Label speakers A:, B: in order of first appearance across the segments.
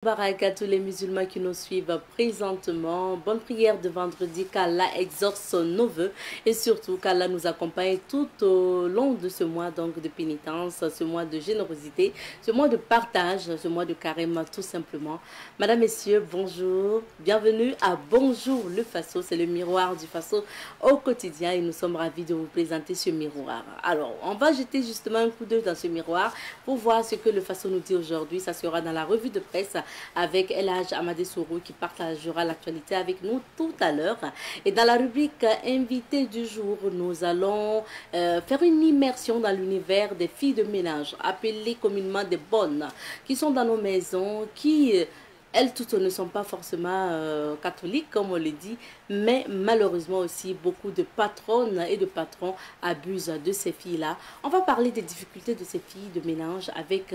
A: Barak à tous les musulmans qui nous suivent présentement. Bonne prière de vendredi, qu'Allah exauce nos vœux et surtout qu'Allah nous accompagne tout au long de ce mois donc de pénitence, ce mois de générosité, ce mois de partage, ce mois de carême tout simplement. Madame, messieurs, bonjour. Bienvenue à Bonjour le Faso. C'est le miroir du Faso au quotidien et nous sommes ravis de vous présenter ce miroir. Alors, on va jeter justement un coup d'œil dans ce miroir pour voir ce que le Faso nous dit aujourd'hui. Ça sera dans la revue de presse avec El Hadj Amadé Sourou qui partagera l'actualité avec nous tout à l'heure. Et dans la rubrique invité du jour, nous allons faire une immersion dans l'univers des filles de ménage, appelées communément des bonnes, qui sont dans nos maisons, qui... elles toutes ne sont pas forcément catholiques, comme on le dit, mais malheureusement aussi, beaucoup de patronnes et de patrons abusent de ces filles-là. On va parler des difficultés de ces filles de ménage avec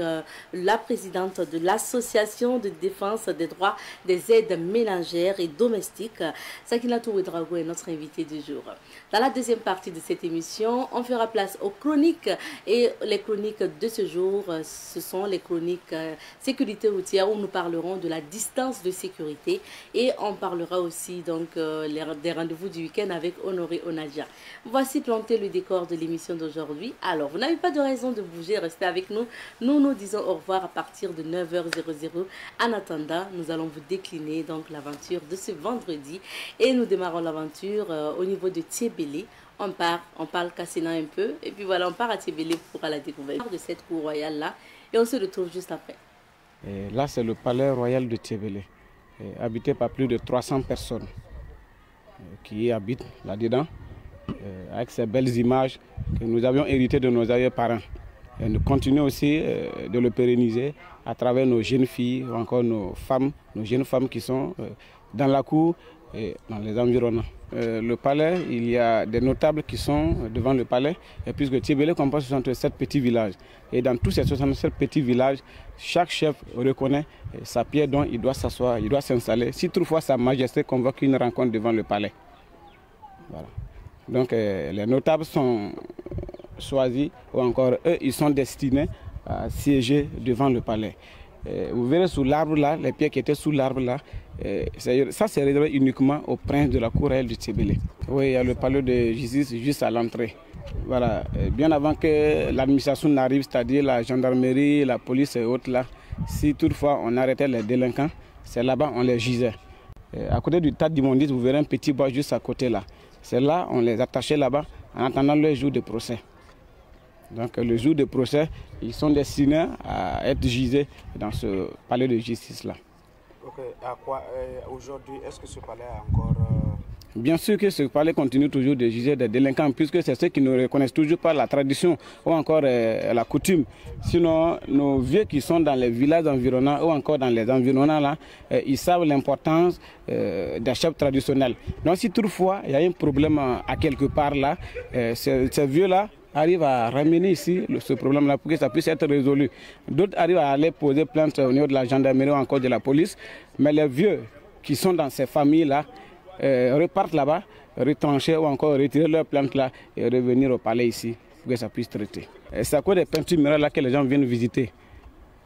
A: la présidente de l'Association de défense des droits des aides ménagères et domestiques. Sakina Tououedrago est notre invitée du jour. Dans la deuxième partie de cette émission, on fera place aux chroniques. Et les chroniques de ce jour, ce sont les chroniques sécurité routière où nous parlerons de la distance de sécurité et on parlera aussi donc des rendez-vous du week-end avec Honoré Onadia. Voici planter le décor de l'émission d'aujourd'hui. Alors, vous n'avez pas de raison de bouger, restez avec nous. Nous nous disons au revoir à partir de 9h00. En attendant, nous allons vous décliner donc l'aventure de ce vendredi et nous démarrons l'aventure au niveau de Thiébélé. On parle Cassina un peu et puis voilà, on part à Thiébélé pour la découverte de cette cour royale là et on se retrouve juste après.
B: Et là, c'est le palais royal de Thiébélé, habité par plus de 300 personnes qui y habitent là-dedans, avec ces belles images que nous avions héritées de nos arrière-parents. Et nous continuons aussi de le pérenniser à travers nos jeunes filles ou encore nos jeunes femmes qui sont dans la cour et dans les environnants. Le palais, il y a des notables qui sont devant le palais, et puisque Thiébélé comporte 67 petits villages. Et dans tous ces 67 petits villages, chaque chef reconnaît sa pierre dont il doit s'asseoir, il doit s'installer, si toutefois sa majesté convoque une rencontre devant le palais. Voilà. Donc les notables sont choisis, ou encore eux, ils sont destinés à siéger devant le palais. Vous verrez sous l'arbre là, les pierres qui étaient sous l'arbre là, ça c'est réservé uniquement au prince de la cour royale de Thiébélé. Oui, il y a le palais de justice juste à l'entrée. Voilà, bien avant que l'administration n'arrive, c'est-à-dire la gendarmerie, la police et autres là, si toutefois on arrêtait les délinquants, c'est là-bas on les gisait. À côté du tas d'immondices, vous verrez un petit bois juste à côté là. C'est là on les attachait là-bas en attendant le jour de procès. Donc le jour de procès, ils sont destinés à être gisés dans ce palais de justice là.
C: Ok, à quoi aujourd'hui, est-ce que ce palais a encore...
B: Bien sûr que ce palais continue toujours de juger des délinquants, puisque c'est ceux qui ne reconnaissent toujours pas la tradition ou encore la coutume. Sinon, nos vieux qui sont dans les villages environnants ou encore dans les environnants là, ils savent l'importance des chefs traditionnels. Donc si toutefois il y a un problème à quelque part là, ces vieux là arrivent à ramener ici ce problème-là pour que ça puisse être résolu. D'autres arrivent à aller poser plainte au niveau de la gendarmerie ou encore de la police, mais les vieux qui sont dans ces familles-là repartent là-bas, retrancher ou encore retirer leur plainte là et revenir au palais ici pour que ça puisse traiter. C'est à cause des peintures murales là que les gens viennent visiter.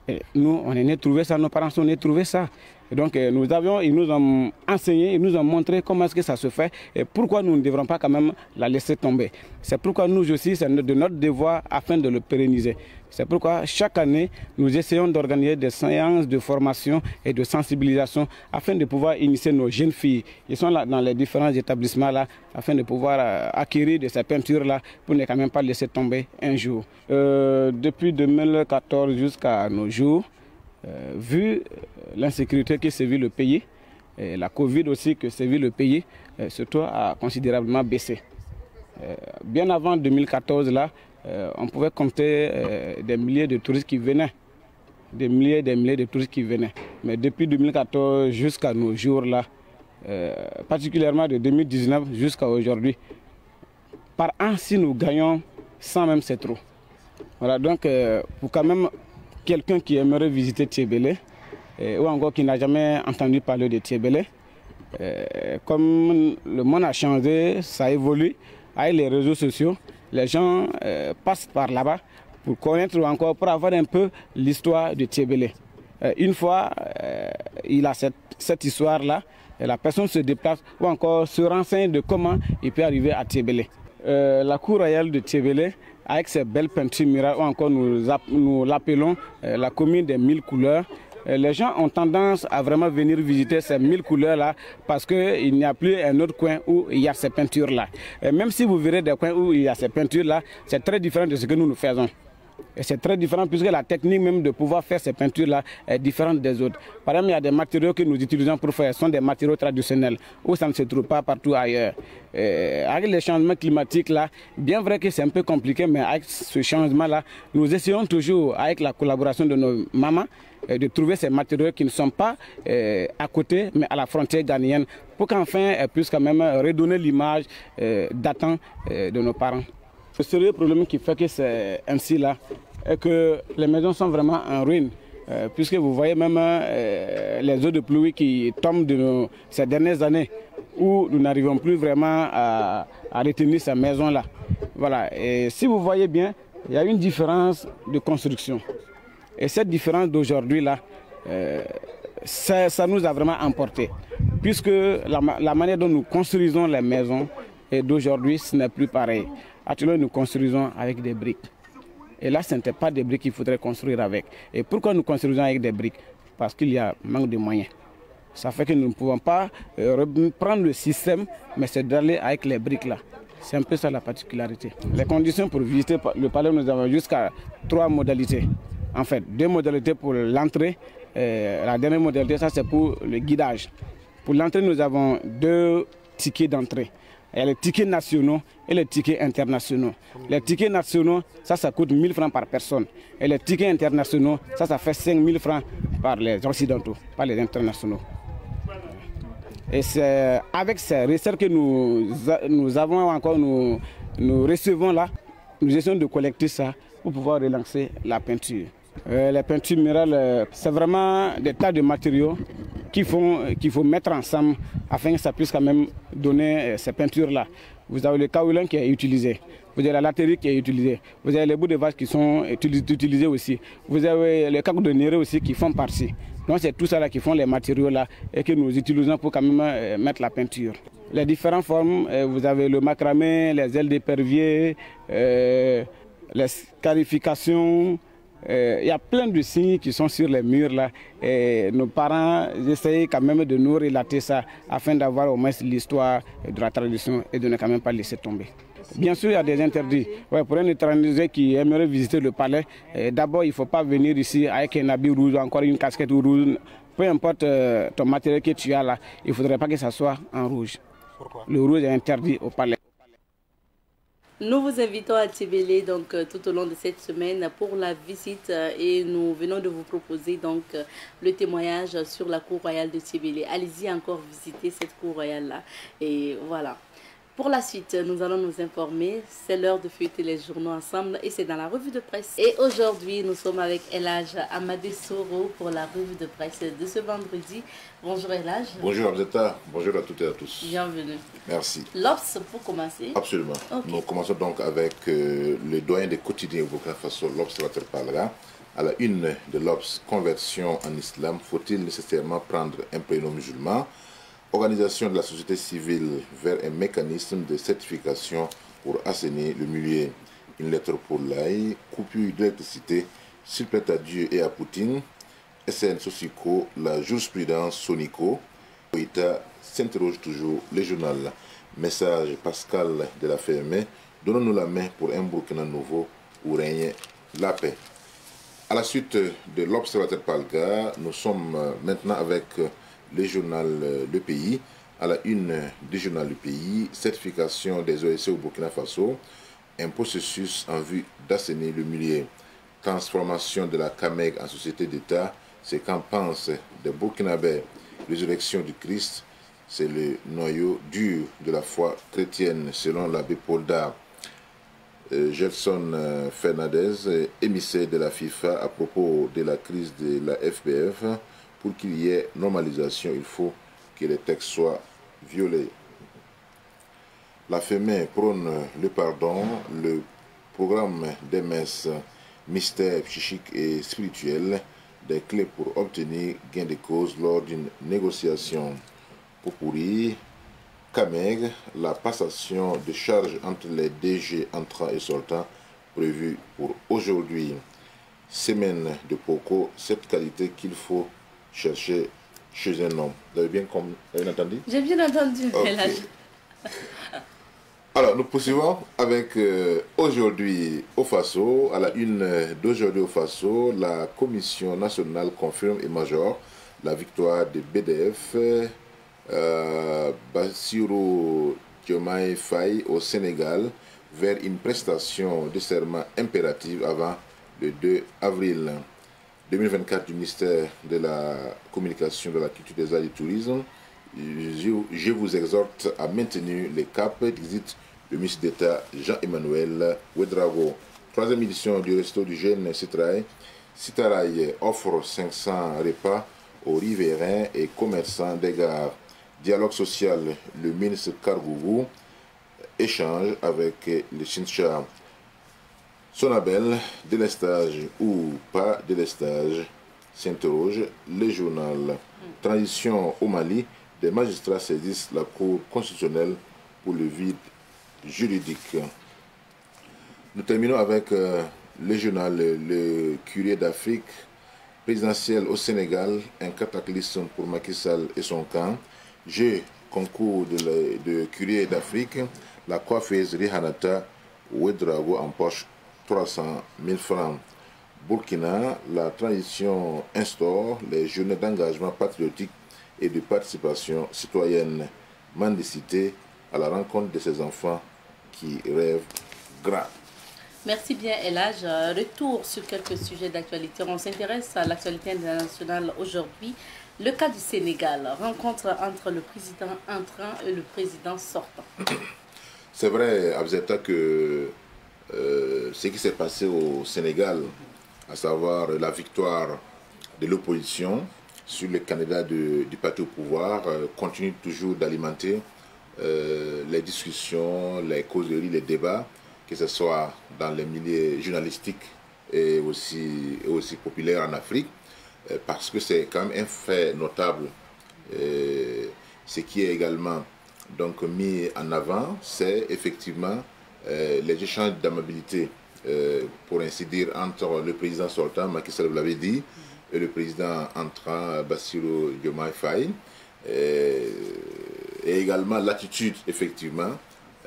B: Et nous, on est né trouver ça, nos parents sont nés trouver ça. Et donc ils nous ont enseigné, ils nous ont montré comment est-ce que ça se fait et pourquoi nous ne devrons pas quand même la laisser tomber. C'est pourquoi nous aussi, c'est de notre devoir afin de le pérenniser. C'est pourquoi chaque année, nous essayons d'organiser des séances de formation et de sensibilisation afin de pouvoir initier nos jeunes filles. Ils sont là dans les différents établissements là afin de pouvoir acquérir de ces peintures là pour ne quand même pas laisser tomber un jour. Depuis 2014 jusqu'à nos jours, vu l'insécurité qui sévit le pays, et la Covid aussi qui sévit le pays, surtout a considérablement baissé. Bien avant 2014 là, on pouvait compter des milliers de touristes qui venaient, des milliers de touristes qui venaient. Mais depuis 2014 jusqu'à nos jours là, particulièrement de 2019 jusqu'à aujourd'hui, par an si nous gagnons 100 même c'est trop. Voilà, donc pour quand même quelqu'un qui aimerait visiter Thiébélé ou encore qui n'a jamais entendu parler de Thiébélé, comme le monde a changé, ça évolue avec les réseaux sociaux, les gens passent par là-bas pour connaître ou encore pour avoir un peu l'histoire de Thiébélé. Une fois, il a cette histoire-là, la personne se déplace ou encore se renseigne de comment il peut arriver à Tiébélé. La cour royale de Tiébélé, avec ses belles peintures murales, ou encore nous l'appelons la commune des 1000 couleurs. Les gens ont tendance à vraiment venir visiter ces 1000 couleurs-là parce qu'il n'y a plus un autre coin où il y a ces peintures-là. Même si vous verrez des coins où il y a ces peintures-là, c'est très différent de ce que nous faisons. Et c'est très différent puisque la technique même de pouvoir faire ces peintures-là est différente des autres. Par exemple, il y a des matériaux que nous utilisons pour faire, ce sont des matériaux traditionnels où ça ne se trouve pas partout ailleurs. Avec les changements climatiques là, bien vrai que c'est un peu compliqué, mais avec ce changement-là, nous essayons toujours, avec la collaboration de nos mamans, de trouver ces matériaux qui ne sont pas à côté, mais à la frontière ghanéenne, pour qu'enfin elles puissent quand même redonner l'image datant de nos parents. Le sérieux problème qui fait que c'est ainsi là est que les maisons sont vraiment en ruine. Puisque vous voyez même les eaux de pluie qui tombent de ces dernières années où nous n'arrivons plus vraiment à retenir ces maisons-là. Voilà. Et si vous voyez bien, il y a une différence de construction. Et cette différence d'aujourd'hui là, ça nous a vraiment emporté. Puisque la manière dont nous construisons les maisons et d'aujourd'hui, ce n'est plus pareil. Actuellement, nous construisons avec des briques. Et là, ce n'était pas des briques qu'il faudrait construire avec. Et pourquoi nous construisons avec des briques? Parce qu'il y a manque de moyens. Ça fait que nous ne pouvons pas reprendre le système, mais c'est d'aller avec les briques là. C'est un peu ça la particularité. Les conditions pour visiter le palais, nous avons jusqu'à 3 modalités. En fait, 2 modalités pour l'entrée. La dernière modalité, ça c'est pour le guidage. Pour l'entrée, nous avons 2 tickets d'entrée. Il y a les tickets nationaux et les tickets internationaux. Les tickets nationaux, ça coûte 1000 francs par personne. Et les tickets internationaux, ça fait 5000 francs par les occidentaux, par les internationaux. Et c'est avec ces recettes que nous avons encore, nous recevons là, nous essayons de collecter ça pour pouvoir relancer la peinture. Les peintures murales, c'est vraiment des tas de matériaux qu'il faut mettre ensemble afin que ça puisse quand même donner ces peintures-là. Vous avez le kaolin qui est utilisé, vous avez la latérique qui est utilisée, vous avez les bouts de vache qui sont utilisés aussi, vous avez les cacs de néré aussi qui font partie. Donc c'est tout ça là qui font les matériaux là et que nous utilisons pour quand même mettre la peinture. Les différentes formes, vous avez le macramé, les ailes d'épervier, les scarifications. Il y a plein de signes qui sont sur les murs là et nos parents essayent quand même de nous relater ça afin d'avoir au moins l'histoire de la tradition et de ne quand même pas laisser tomber. Bien sûr, il y a des interdits. Ouais, pour un étranger qui aimerait visiter le palais, d'abord il ne faut pas venir ici avec un habit rouge ou encore une casquette rouge. Peu importe ton matériel que tu as là, il ne faudrait pas que ça soit en rouge.
C: Pourquoi?
B: Le rouge est interdit au palais.
A: Nous vous invitons à Tiébélé donc tout au long de cette semaine pour la visite et nous venons de vous proposer donc le témoignage sur la cour royale de Tiébélé. Allez-y encore visiter cette cour royale là et voilà. Pour la suite, nous allons nous informer. C'est l'heure de feuilleter les journaux ensemble et c'est dans la revue de presse. Et aujourd'hui, nous sommes avec El Hadj Amadé Soro pour la revue de presse de ce vendredi. Bonjour El Hadj.
D: Bonjour Abdeta, bonjour à toutes et à tous.
A: Bienvenue.
D: Merci.
A: L'Obs pour commencer.
D: Absolument. Okay. Nous commençons donc avec le doyen des quotidiens au Burkina Faso, l'Observateur parlera. À la une de l'Obs, conversion en islam, faut-il nécessairement prendre un prénom musulman? Organisation de la société civile vers un mécanisme de certification pour assainir le milieu. Une lettre pour l'AI, coupure d'électricité, s'il plaît à Dieu et à Poutine. SN Sosico, la jurisprudence Sonico. Oita s'interroge toujours les journaux. Message Pascal de la FME, donnons-nous la main pour un Burkina nouveau où règne la paix. À la suite de l'Observateur Palga, nous sommes maintenant avec le journal Le Pays. À la une du journal Le Pays, certification des OSC au Burkina Faso, un processus en vue d'assainir le milieu. Transformation de la CAMEG en société d'État, c'est qu'en pensent des Burkinabés. Résurrection du Christ, c'est le noyau dur de la foi chrétienne selon l'abbé Paul Dard. Gelson Fernandez, émissaire de la FIFA à propos de la crise de la FBF, pour qu'il y ait normalisation, il faut que les textes soient violés. La FEME prône le pardon, le programme des messes, mystère psychique et spirituel, des clés pour obtenir gain de cause lors d'une négociation. Pour pourrir, CAMEG, la passation de charges entre les DG entrants et sortants prévue pour aujourd'hui. Semaine de Poco, cette qualité qu'il faut chercher chez un homme. Vous avez bien entendu?
A: J'ai bien entendu.
D: Okay. Alors, nous poursuivons avec aujourd'hui au Faso. À la une d'aujourd'hui au Faso, la Commission nationale confirme et majore la victoire de BDF Bassirou Diomaye Faye au Sénégal vers une prestation de serment impérative avant le 2 avril 2024 du ministère de la Communication, de la Culture, des Arts et du Tourisme. Je vous exhorte à maintenir les caps, exit le ministre d'État Jean-Emmanuel Ouedraogo. Troisième édition du Resto du Jeune Citaraï. Citaraï offre 500 repas aux riverains et commerçants des gares. Dialogue social, le ministre Kargougou échange avec les Chincha. Sonabel, délestage ou pas délestage, s'interroge le journal. Transition au Mali, des magistrats saisissent la Cour constitutionnelle pour le vide juridique. Nous terminons avec le journal Le Courrier d'Afrique. Présidentiel au Sénégal, un cataclysme pour Macky Sall et son camp. Jeu concours de Courrier d'Afrique, la coiffeuse Rihanata Ouedraogo empoche 300 000 francs. Burkina, la transition instaure les journées d'engagement patriotique et de participation citoyenne. Mendicité à la rencontre de ces enfants qui rêvent grand.
A: Merci bien, Elage. Retour sur quelques sujets d'actualité. On s'intéresse à l'actualité internationale aujourd'hui. Le cas du Sénégal, rencontre entre le président entrant et le président sortant.
D: C'est vrai, Abzeta, que ce qui s'est passé au Sénégal, à savoir la victoire de l'opposition sur le candidat du parti au pouvoir, continue toujours d'alimenter les discussions, les causeries, les débats, que ce soit dans les milieux journalistiques et aussi populaires en Afrique, parce que c'est quand même un fait notable. Ce qui est également donc mis en avant, c'est effectivement les échanges d'amabilité, pour ainsi dire, entre le président sortant, Macky Sall, vous l'avez dit, et le président entrant, Bassirou Diomaye Faye, et également l'attitude, effectivement,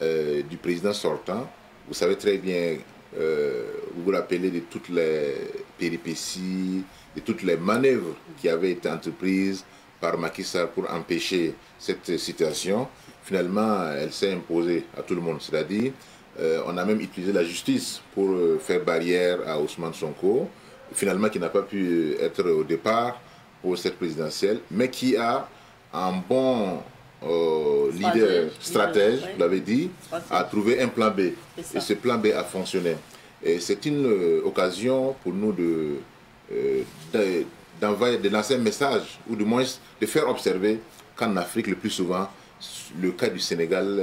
D: du président sortant. Vous savez très bien, vous vous rappelez de toutes les péripéties, de toutes les manœuvres qui avaient été entreprises par Macky Sall pour empêcher cette situation. Finalement, elle s'est imposée à tout le monde. C'est-à-dire, on a même utilisé la justice pour faire barrière à Ousmane Sonko, finalement qui n'a pas pu être au départ pour cette présidentielle, mais qui a un bon leader, stratège, vous l'avez dit, a trouvé un plan B. Et ce plan B a fonctionné. Et c'est une occasion pour nous de lancer un message, ou du moins de faire observer qu'en Afrique, le plus souvent, le cas du Sénégal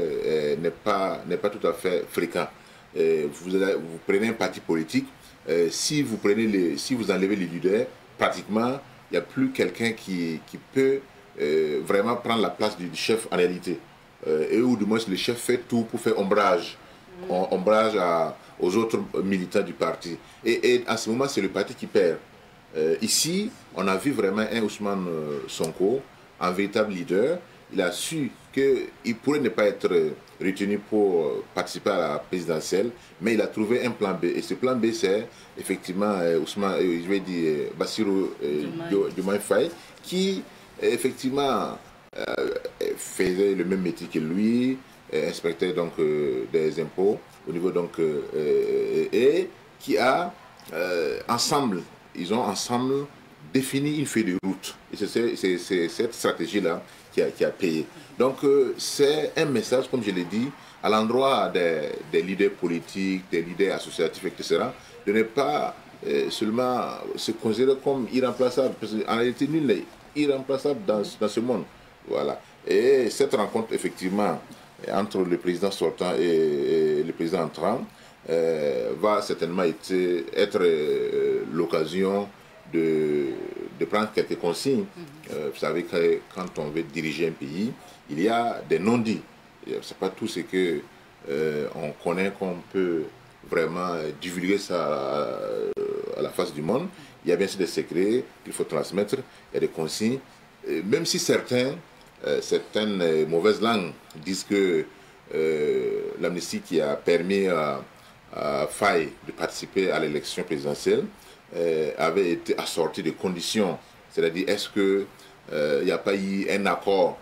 D: n'est pas tout à fait fréquent. Vous prenez un parti politique, si vous enlevez les leaders, pratiquement, il n'y a plus quelqu'un qui peut vraiment prendre la place du chef en réalité. Et ou du moins le chef fait tout pour faire ombrage aux autres militants du parti. Et à ce moment, c'est le parti qui perd. Ici, on a vu vraiment un Ousmane Sonko, un véritable leader. Il a su qu'il pourrait ne pas être retenu pour participer à la présidentielle, mais il a trouvé un plan B. Et ce plan B, c'est effectivement Bassirou Diomaye Faye, qui effectivement faisait le même métier que lui, inspecteur donc des impôts au niveau donc et qui a ils ont ensemble défini une feuille de route. Et c'est cette stratégie-là qui a payé. Donc c'est un message, comme je l'ai dit, à l'endroit des leaders politiques, des leaders associatifs, etc., de ne pas seulement se considérer comme irremplaçable. Parce qu'en réalité, nul n'est irremplaçable dans ce monde. Voilà. Et cette rencontre, effectivement, entre le président sortant et le président entrant, va certainement être l'occasion de prendre quelques consignes. Vous savez que quand on veut diriger un pays, il y a des non-dits. C'est pas tout ce que on connaît qu'on peut vraiment divulguer ça à la face du monde. Il y a bien sûr des secrets qu'il faut transmettre, il y a des consignes. Même si certaines mauvaises langues disent que l'amnistie qui a permis à Faye de participer à l'élection présidentielle avait été assortie de conditions. C'est-à-dire, est-ce qu'il n'y a pas eu un accord,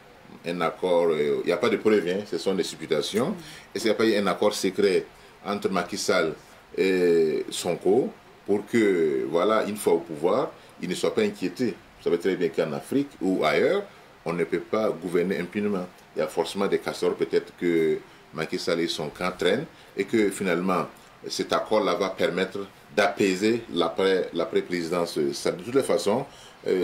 D: il n'y a pas de preuves, hein, ce sont des supputations. Est-ce qu'il n'y a pas eu un accord secret entre Macky Sall et Sonko pour que, voilà, une fois au pouvoir, il ne soit pas inquiété. Vous savez très bien qu'en Afrique ou ailleurs, on ne peut pas gouverner impunément. Il y a forcément des casseurs, peut-être que Macky Sall et son camp traînent, et que finalement, cet accord-là va permettre d'apaiser l'après-présidence. De toutes les façons,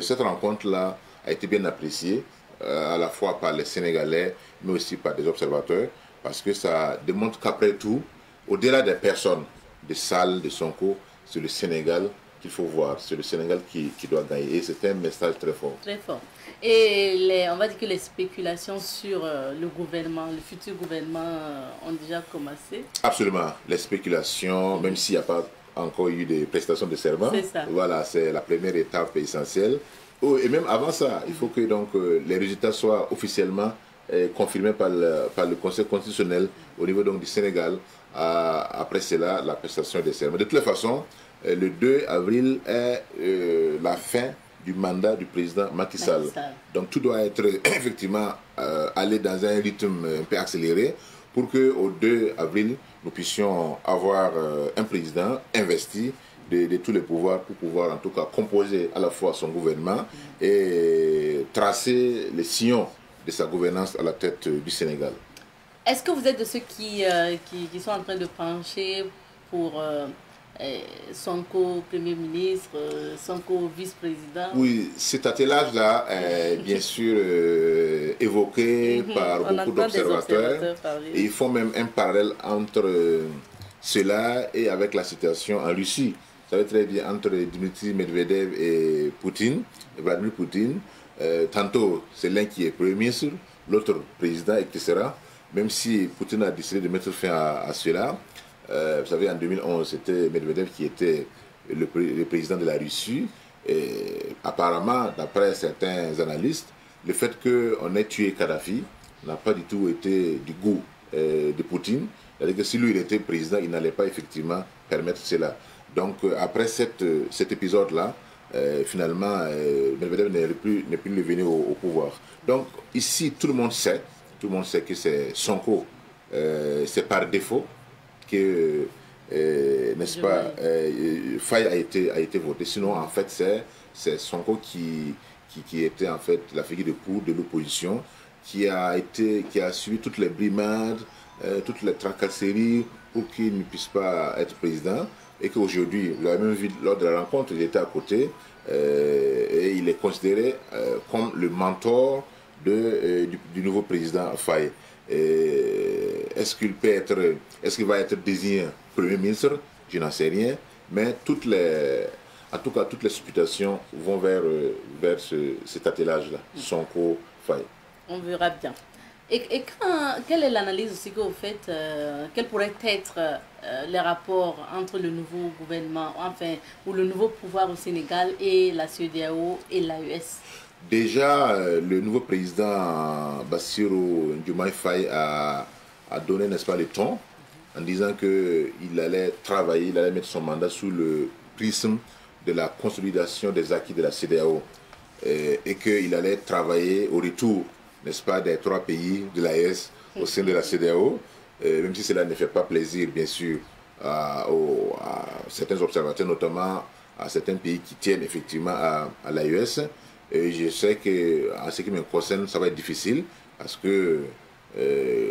D: cette rencontre-là a été bien appréciée, à la fois par les Sénégalais, mais aussi par des observateurs, parce que ça démontre qu'après tout, au-delà des personnes, de Sall, de Sonko, c'est le Sénégal qu'il faut voir, c'est le Sénégal qui doit gagner. Et c'est un message très fort.
A: Très fort. Et on va dire que les spéculations sur le gouvernement, le futur gouvernement ont déjà commencé.
D: Absolument. Les spéculations, même s'il n'y a pas encore eu de prestations de serment, voilà, c'est la première étape essentielle. Et même avant ça, il faut que donc, les résultats soient officiellement confirmés par le Conseil constitutionnel au niveau donc, du Sénégal. Après cela, la prestation des serments. De toutes les façons, le 2 avril est la fin du mandat du président Macky Sall. Donc tout doit être effectivement aller dans un rythme un peu accéléré pour qu'au 2 avril, nous puissions avoir un président investi de tous les pouvoirs pour pouvoir en tout cas composer à la fois son gouvernement et tracer les sillons de sa gouvernance à la tête du Sénégal.
A: Est-ce que vous êtes de ceux qui sont en train de pencher pour Sonko Premier ministre, Sonko vice-président?
D: Oui, cet attelage-là est bien sûr évoqué par beaucoup d'observateurs. Et ils font même un parallèle entre cela et avec la situation en Russie. Vous savez très bien, entre Dmitry Medvedev et Poutine, Vladimir Poutine, tantôt c'est l'un qui est Premier ministre, l'autre président, etc. Même si Poutine a décidé de mettre fin à cela, vous savez, en 2011, c'était Medvedev qui était le président de la Russie. Et apparemment, d'après certains analystes, le fait qu'on ait tué Kadhafi n'a pas du tout été du goût de Poutine. C'est-à-dire que si lui il était président, il n'allait pas effectivement permettre cela. Donc après cet épisode-là, finalement, Medvedev n'est plus revenu au pouvoir. Donc ici, tout le monde sait que c'est Sonko, c'est par défaut que, n'est-ce pas, Faye a été voté. Sinon, en fait, c'est Sonko qui était en fait la figure de proue de l'opposition, qui a suivi toutes les brimades, toutes les tracasseries pour qu'il ne puisse pas être président. Et qu'aujourd'hui, vous l'avez même vu lors de la rencontre, il était à côté, et il est considéré comme le mentor du nouveau président Faye. Est-ce qu'il va être désigné Premier ministre? Je n'en sais rien, mais en tout cas, toutes les supputations vont vers cet attelage-là, Sonko Faye.
A: On verra bien. Et quelle est l'analyse aussi que vous faites, quels pourraient être les rapports entre le nouveau gouvernement, enfin, ou le nouveau pouvoir au Sénégal et la CEDEAO et l'AES?
D: Déjà, le nouveau président Bassirou Diomaye Faye a donné, n'est-ce pas, le ton en disant qu'il allait travailler, il allait mettre son mandat sous le prisme de la consolidation des acquis de la CEDEAO et qu'il allait travailler au retour, n'est-ce pas, des 3 pays de l'AES au sein de la CEDEAO, même si cela ne fait pas plaisir, bien sûr, à certains observateurs, notamment à certains pays qui tiennent effectivement à l'AES. Et je sais qu'en ce qui me concerne, ça va être difficile parce que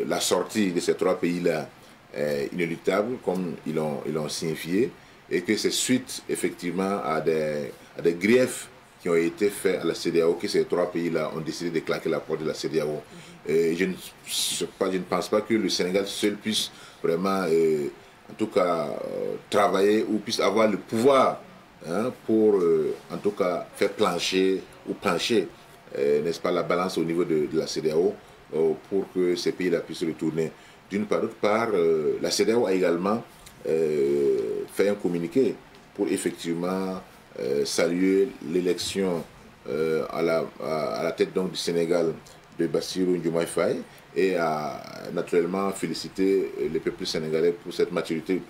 D: la sortie de ces 3 pays-là est inéluctable, comme ils l'ont signifié, et que c'est suite effectivement à des griefs qui ont été faits à la CEDEAO que ces 3 pays-là ont décidé de claquer la porte de la CEDEAO. Et je ne pense pas que le Sénégal seul puisse vraiment, en tout cas, travailler ou puisse avoir le pouvoir hein, pour en tout cas faire plancher ou pencher, n'est-ce pas, la balance au niveau de la CEDEAO pour que ces pays-là puissent retourner. D'une part, d'autre part, la CEDEAO a également fait un communiqué pour effectivement saluer l'élection à la tête donc du Sénégal de Bassirou Diomaye Faye et a naturellement félicité le peuple sénégalais pour cette maturité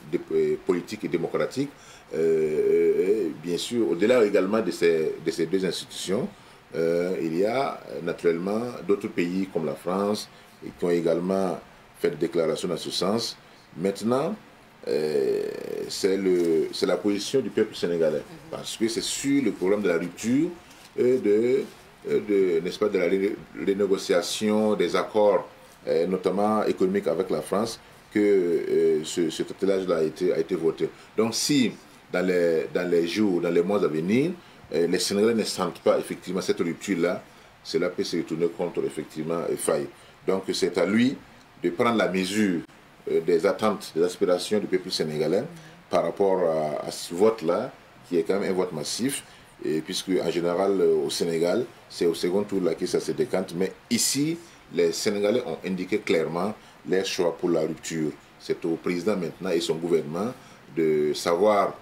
D: politique et démocratique. Bien sûr, au-delà également de ces deux institutions, il y a naturellement d'autres pays comme la France qui ont également fait des déclarations dans ce sens. Maintenant, c'est la position du peuple sénégalais, parce que c'est sur le programme de la rupture n'est-ce pas, de la renégociation des accords, notamment économiques avec la France, que ce traité-là a été voté. Donc si dans les jours, dans les mois à venir, les Sénégalais ne sentent pas effectivement cette rupture-là, cela peut se retourner contre effectivement Faye. Donc c'est à lui de prendre la mesure des attentes, des aspirations du peuple sénégalais par rapport à ce vote-là, qui est quand même un vote massif, et puisque en général au Sénégal, c'est au second tour là que ça se décante, mais ici, les Sénégalais ont indiqué clairement leur choix pour la rupture. C'est au président maintenant et son gouvernement de savoir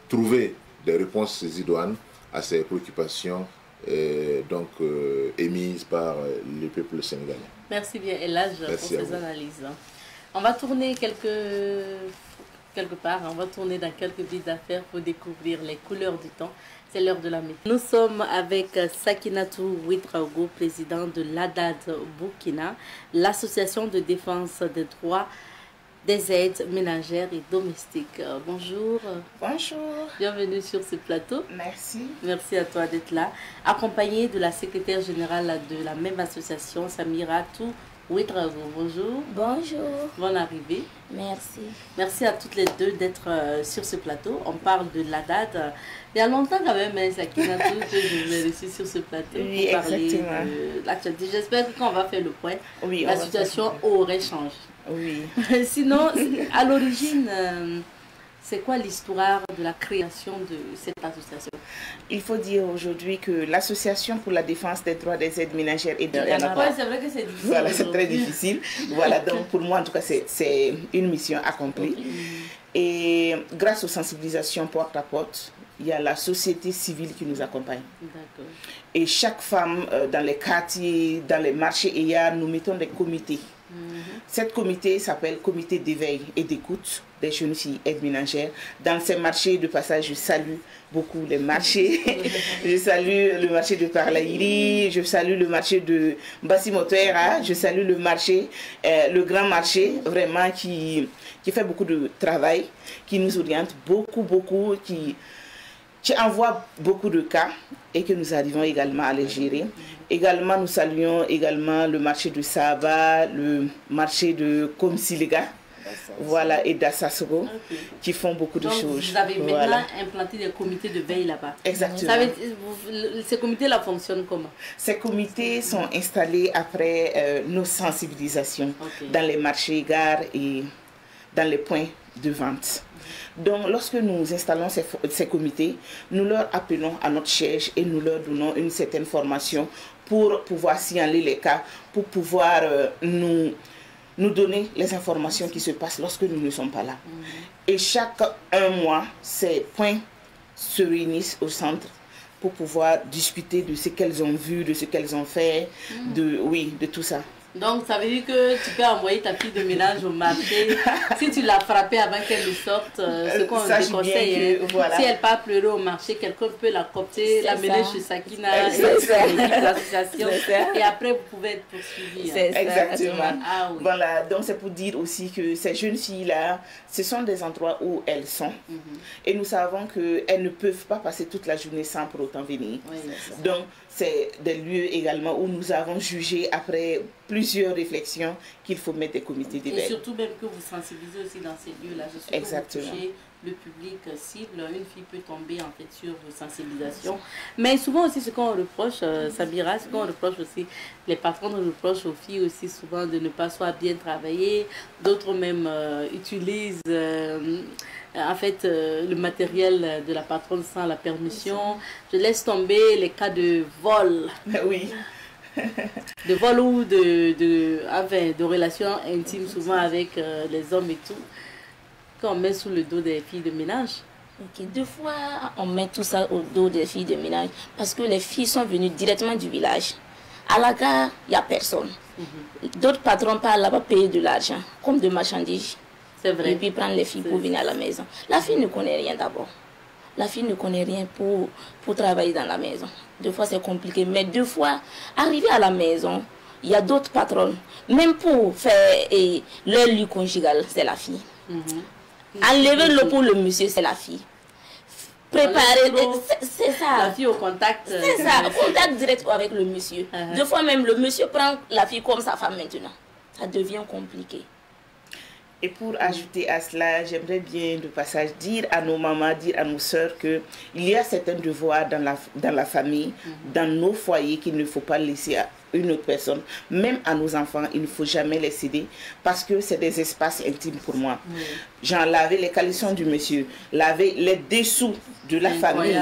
D: trouver des réponses idoines à ces préoccupations émises par le peuple sénégalais.
A: Merci bien, Elage, pour ces analyses. On va tourner quelque part, on va tourner dans quelques vies d'affaires pour découvrir les couleurs du temps. C'est l'heure de la météo. Nous sommes avec Sakinatou Ouedraogo, président de l'ADAD Burkina, l'association de défense des droits des aides ménagères et domestiques. Bonjour.
E: Bonjour.
A: Bienvenue sur ce plateau.
E: Merci.
A: Merci à toi d'être là. Accompagnée de la secrétaire générale de la même association, Samiratou Ouedraogo. Bonjour.
F: Bonjour.
A: Bonne arrivée.
F: Merci.
A: Merci à toutes les deux d'être sur ce plateau. On parle de l'ADAD. Il y a longtemps quand même, Sakinatou, que je vous ai reçu sur ce plateau pour parler de l'actualité. J'espère que quand on va faire le point, la situation aurait changé.
E: Oui.
A: Sinon, à l'origine, c'est quoi l'histoire de la création de cette association?
E: Il faut dire aujourd'hui que l'association pour la défense des droits des aides ménagères et
A: c'est vrai que c'est difficile.
E: Voilà, c'est très difficile. Voilà, donc pour moi, en tout cas, c'est une mission accomplie. Okay. Et grâce aux sensibilisations porte à porte, il y a la société civile qui nous accompagne. Et chaque femme, dans les quartiers, dans les marchés, nous mettons des comités. Cet comité s'appelle comité d'éveil et d'écoute des jeunes filles aides ménagères. Dans ces marchés, de passage, je salue beaucoup les marchés. Je salue le marché de Parlaïri, je salue le marché de Bassimotera, je salue le marché, le grand marché, vraiment qui fait beaucoup de travail, qui nous oriente beaucoup, qui envoie beaucoup de cas et que nous arrivons également à les gérer. Également, nous saluons également le marché de Saba, le marché de Komsilega, voilà, et d'Assasoro, qui font beaucoup de choses.
A: Vous avez maintenant implanté des comités de veille là-bas.
E: Exactement.
A: Ces comités-là fonctionnent comment?
E: Ces comités sont installés après nos sensibilisations dans les marchés, gares et dans les points de vente. Donc, lorsque nous installons ces comités, nous leur appelons à notre siège et nous leur donnons une certaine formation pour pouvoir signaler les cas, pour pouvoir nous donner les informations qui se passent lorsque nous ne sommes pas là. Et chaque un mois, ces points se réunissent au centre pour pouvoir discuter de ce qu'elles ont vu, de ce qu'elles ont fait, de tout ça.
A: Donc, ça veut dire que tu peux envoyer ta fille de ménage au marché. Si tu l'as frappée avant qu'elle ne sorte, ce qu'on déconseille. Si elle part pleurer au marché, quelqu'un peut la copter, la mener chez Sakina, l'association. Et après, vous pouvez être poursuivi.
E: Exactement.
A: Ah, oui.
E: Voilà, donc c'est pour dire aussi que ces jeunes filles-là, ce sont des endroits où elles sont. Et nous savons qu'elles ne peuvent pas passer toute la journée sans pour autant venir. Donc, c'est des lieux également où nous avons jugé après plusieurs réflexions qu'il faut mettre des comités d'éveil.
A: Et surtout même que vous sensibilisez aussi dans ces lieux-là. Je suis
E: Exactement.
A: que vous touchez le public cible, une fille peut tomber en fait sur sensibilisation. Mais souvent aussi ce qu'on reproche, Samira, ce qu'on reproche aussi, les patrons reprochent aux filles aussi souvent de ne pas soit bien travailler. D'autres même utilisent en fait le matériel de la patronne sans la permission. Je laisse tomber les cas de vol.
E: Oui.
A: De vol ou de relations intimes souvent avec les hommes et tout, qu'on met sous le dos des filles de ménage.
F: Okay. Deux fois, on met tout ça au dos des filles de ménage parce que les filles sont venues directement du village. À la gare, il n'y a personne. D'autres patrons partent là-bas payer de l'argent, comme de marchandises.
A: C'est vrai.
F: Et puis prendre les filles pour venir à la maison. La fille ne connaît rien d'abord. La fille ne connaît rien pour travailler dans la maison. Deux fois, c'est compliqué. Mais deux fois, arriver à la maison, il y a d'autres patrons. Même pour faire leur lit conjugal, c'est la fille. Enlever l'eau pour le monsieur, c'est la fille. Préparer, c'est ça.
A: La fille au contact.
F: C'est ça, contact direct avec le monsieur. Deux fois même, le monsieur prend la fille comme sa femme maintenant. Ça devient compliqué.
E: Et pour ajouter à cela, j'aimerais bien de passage dire à nos mamans, dire à nos sœurs qu'il y a certains devoirs dans la famille, dans nos foyers qu'il ne faut pas laisser à une autre personne. Même à nos enfants, il ne faut jamais les céder parce que c'est des espaces intimes pour moi. Genre laver les caleçons du monsieur, laver les dessous de la famille.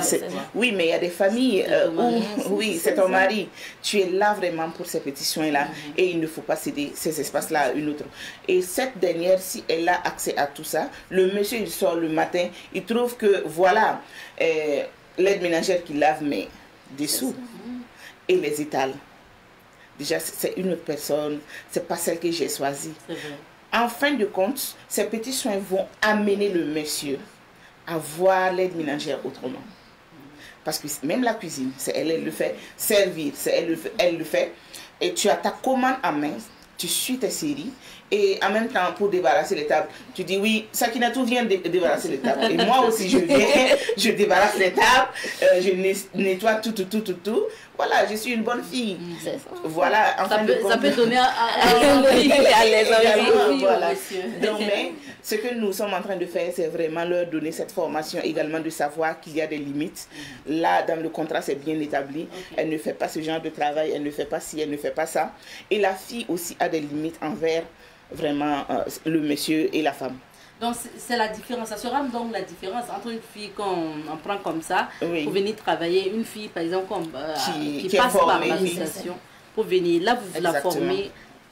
E: Oui, mais il y a des familles où, oui, c'est ton mari. Tu es là vraiment pour ces petits soins-là et il ne faut pas céder ces espaces-là à une autre. Et cette dernière, si elle a accès à tout ça, le monsieur, il sort le matin, il trouve que, voilà, l'aide ménagère qui lave mes dessous et les étale. Déjà, c'est une autre personne, c'est pas celle que j'ai choisie. En fin de compte, ces petits soins vont amener le monsieur à voir l'aide ménagère autrement. Parce que même la cuisine, c'est elle le fait. Servir, c'est elle le fait. Et tu as ta commande en main, tu suis tes séries. Et en même temps, pour débarrasser les tables, tu dis oui, Sakinatou vient débarrasser les tables. Et moi aussi, je viens, je débarrasse les tables, je nettoie tout. Voilà, je suis une bonne fille. Voilà, en fin de compte,
A: ça peut donner à
E: les voilà. Donc, mais ce que nous sommes en train de faire, c'est vraiment leur donner cette formation également de savoir qu'il y a des limites. Là, dans le contrat, c'est bien établi. Elle ne fait pas ce genre de travail, elle ne fait pas ci, elle ne fait pas ça. Et la fille aussi a des limites envers vraiment le monsieur et la femme.
A: Donc c'est la différence, ça sera donc la différence entre une fille qu'on prend comme ça pour venir travailler, une fille par exemple qui passe par l'association pour venir, là vous la formez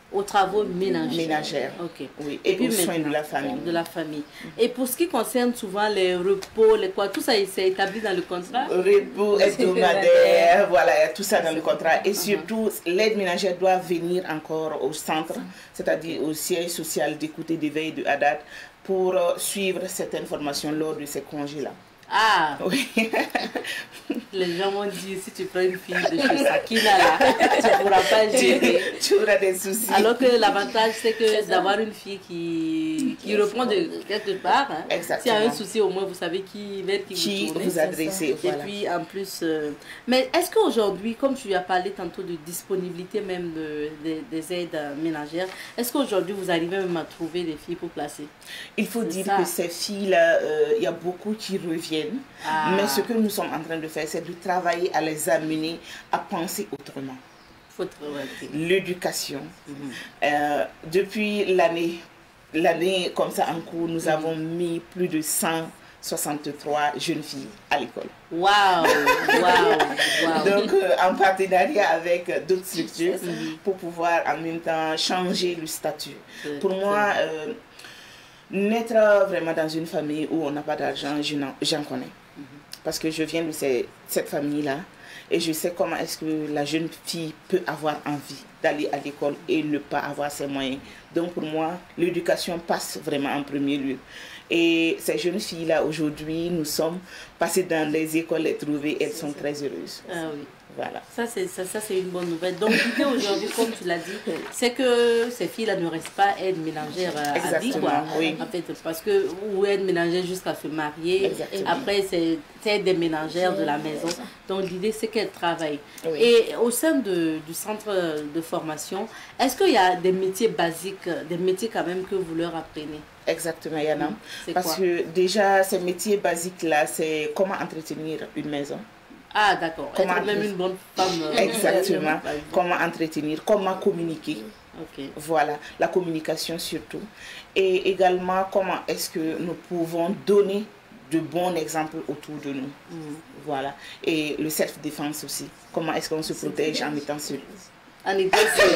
A: aux travaux ménagères.
E: Oui. Et puis aux soins de la famille.
A: Et pour ce qui concerne souvent les repos, les quoi, tout ça c'est établi dans le contrat.
E: Repos hebdomadaire, voilà, il y a tout ça dans le contrat. Et surtout, l'aide ménagère doit venir encore au centre, c'est-à-dire au siège social d'écoute et d'éveil de Haddad pour suivre certaines formations lors de ces congés-là.
A: Ah oui. Les gens m'ont dit, si tu prends une fille de chez Sakina là, tu ne pourras pas gérer.
E: Tu auras des soucis.
A: Alors que l'avantage c'est que d'avoir une fille qui reprend de quelque part. S'il y a un souci, au moins vous savez vers qui
E: vous adressez.
A: Voilà. Et puis en plus, mais est-ce qu'aujourd'hui, comme tu as parlé tantôt de disponibilité même des aides ménagères, est-ce qu'aujourd'hui vous arrivez même à trouver des filles pour placer?
E: Il faut dire que ces filles-là, il y a beaucoup qui reviennent. Mais ce que nous sommes en train de faire, c'est de travailler à les amener à penser autrement. L'éducation. Depuis l'année comme ça en cours, nous avons mis plus de 163 jeunes filles à l'école.
A: Waouh.
E: Donc en partenariat avec d'autres structures pour pouvoir en même temps changer le statut. Pour moi, naître vraiment dans une famille où on n'a pas d'argent, j'en connais. Parce que je viens de cette famille-là et je sais comment est-ce que la jeune fille peut avoir envie d'aller à l'école et ne pas avoir ses moyens. Donc pour moi, l'éducation passe vraiment en premier lieu. Et ces jeunes filles-là, aujourd'hui, nous sommes passées dans les écoles, les trouver, elles sont très heureuses.
A: Ah oui.
E: Voilà.
A: Ça, c'est une bonne nouvelle. Donc, l'idée aujourd'hui, comme tu l'as dit, c'est que ces filles-là ne restent pas aides ménagères à vie, quoi.
E: Oui.
A: En fait, parce que, ou aides ménagères jusqu'à se marier.
E: Exactement.
A: Après, c'est des ménagères de la maison. Donc, l'idée, c'est qu'elles travaillent.
E: Oui.
A: Et au sein du centre de formation, est-ce qu'il y a des métiers basiques, des métiers quand même que vous leur apprenez?
E: Exactement, Yana. Parce
A: quoi?
E: que déjà, ces métiers basiques-là, c'est comment entretenir une maison.
A: Ah, d'accord. Être même une bonne femme.
E: Exactement. Comment entretenir, comment communiquer.
A: Okay.
E: Voilà, la communication surtout. Et également, comment est-ce que nous pouvons donner de bons exemples autour de nous. Voilà. Et le self-défense aussi. Comment est-ce qu'on se protège en étant seul.
A: En étant seul.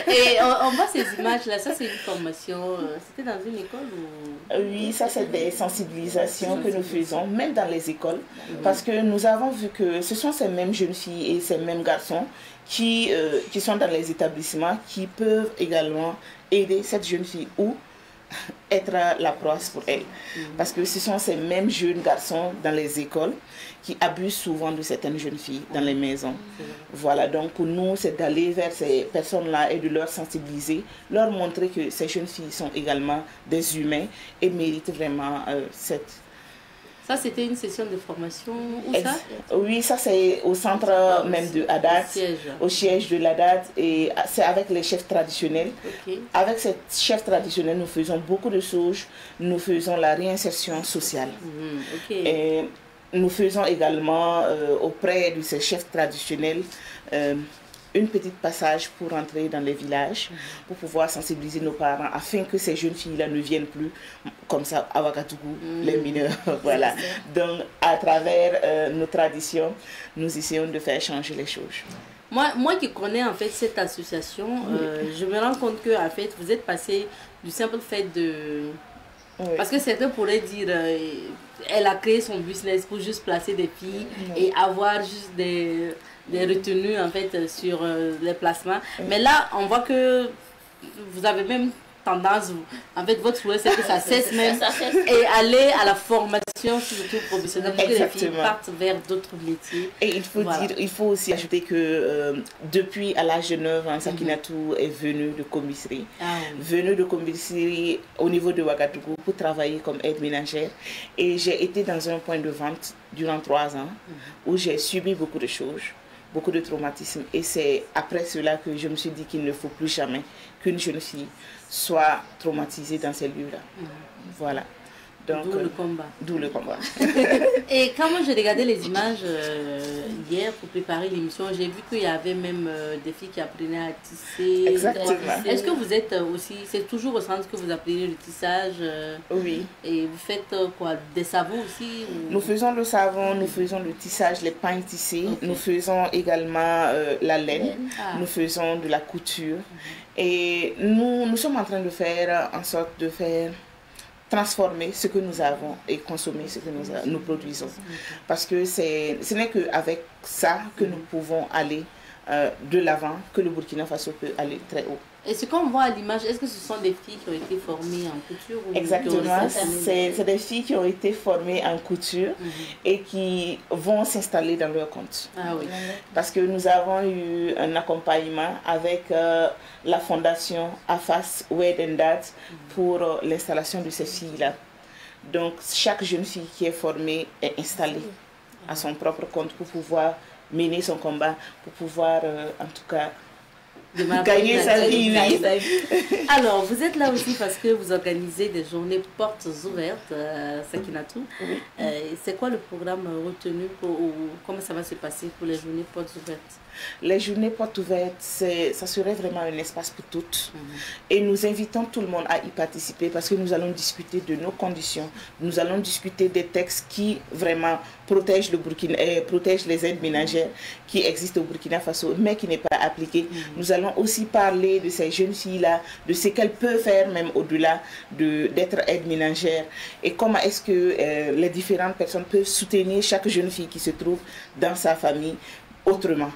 A: Et on voit ces images-là, ça c'est une formation. C'était dans une école ou...
E: Oui, ça c'est des sensibilisations que nous faisons, même dans les écoles. Parce que nous avons vu que ce sont ces mêmes jeunes filles et ces mêmes garçons qui sont dans les établissements qui peuvent également aider cette jeune fille ou être la proie pour elle. Parce que ce sont ces mêmes jeunes garçons dans les écoles qui abusent souvent de certaines jeunes filles dans les maisons. Voilà, donc pour nous, c'est d'aller vers ces personnes-là et de leur sensibiliser, leur montrer que ces jeunes filles sont également des humains et méritent vraiment cette...
A: Ça, c'était une session de formation où ça?
E: Oui, ça c'est au centre même de Haddad, au siège de l'Haddad, et c'est avec les chefs traditionnels.
A: Okay.
E: Avec ces chefs traditionnels, nous faisons beaucoup de choses. Nous faisons la réinsertion sociale.
A: Okay.
E: Et nous faisons également auprès de ces chefs traditionnels une petite passage pour entrer dans les villages, pour pouvoir sensibiliser nos parents afin que ces jeunes filles-là ne viennent plus comme ça à Ouagadougou, les mineurs. Voilà. Donc, à travers nos traditions, nous essayons de faire changer les choses.
A: Moi qui connais en fait cette association, je me rends compte que en fait, vous êtes passé du simple fait de... Oui. Parce que certains pourraient dire elle a créé son business pour juste placer des filles et avoir juste des retenues en fait sur les placements. Mais là, on voit que vous avez même tendance, en fait, votre souhait c'est que ça cesse même et aller à la formation surtout professionnelle pour que les filles partent vers d'autres métiers.
E: Et il faut dire, il faut aussi ajouter que depuis à l'âge de 9 ans, Sakinatou est venue de commissariat. Venue de commissariat au niveau de Ouagadougou pour travailler comme aide ménagère. Et j'ai été dans un point de vente durant 3 ans où j'ai subi beaucoup de choses, beaucoup de traumatismes. Et c'est après cela que je me suis dit qu'il ne faut plus jamais qu'une jeune fille soit traumatisée dans ces lieux-là. Voilà.
A: D'où le combat.
E: D'où le combat.
A: Et quand moi j'ai regardé les images hier pour préparer l'émission, j'ai vu qu'il y avait même des filles qui apprenaient à tisser.
E: Exactement.
A: Est-ce que vous êtes aussi, c'est toujours au centre que vous apprenez le tissage?
E: Oui.
A: Et vous faites quoi? Des savons aussi ou...
E: Nous faisons le savon, nous faisons le tissage, les pains tissés. Nous faisons également la laine. Nous faisons de la couture. Et nous sommes en train de faire en sorte de faire transformer ce que nous avons et consommer ce que nous produisons. Parce que ce n'est qu'avec ça que nous pouvons aller de l'avant, que le Burkina Faso peut aller très haut.
A: Et ce qu'on voit à l'image, est-ce que ce sont des filles qui ont été formées en couture ou
E: Exactement, c'est des filles qui ont été formées en couture et qui vont s'installer dans leur compte.
A: Ah oui.
E: Parce que nous avons eu un accompagnement avec la fondation AFAS Wedendat pour l'installation de ces filles-là. Donc chaque jeune fille qui est formée est installée à son propre compte pour pouvoir mener son combat, pour pouvoir en tout cas gagner sa vie.
A: Alors, vous êtes là aussi parce que vous organisez des journées portes ouvertes, Sakinatou. C'est quoi le programme retenu comment ça va se passer pour les journées portes ouvertes?
E: Les journées portes ouvertes, ça serait vraiment un espace pour toutes. Et nous invitons tout le monde à y participer parce que nous allons discuter de nos conditions. Nous allons discuter des textes qui vraiment protègent le Burkina, protègent les aides ménagères qui existent au Burkina Faso, mais qui n'est pas appliquée. Nous allons aussi parler de ces jeunes filles-là, de ce qu'elles peuvent faire même au-delà d'être aide ménagère et comment est-ce que les différentes personnes peuvent soutenir chaque jeune fille qui se trouve dans sa famille autrement.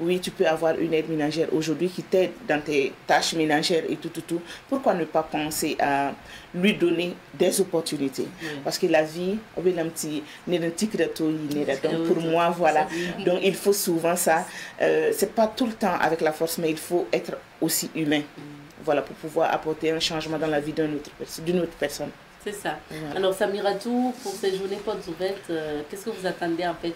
E: Oui, tu peux avoir une aide ménagère aujourd'hui qui t'aide dans tes tâches ménagères et tout. Pourquoi ne pas penser à lui donner des opportunités? Parce que la vie, donc pour moi, voilà. Donc il faut souvent ça. C'est pas tout le temps avec la force, mais il faut être aussi humain. Voilà, pour pouvoir apporter un changement dans la vie d'une autre personne.
A: C'est ça. Voilà. Alors Samiratou, pour ces journées portes ouvertes, qu'est-ce que vous attendez en fait?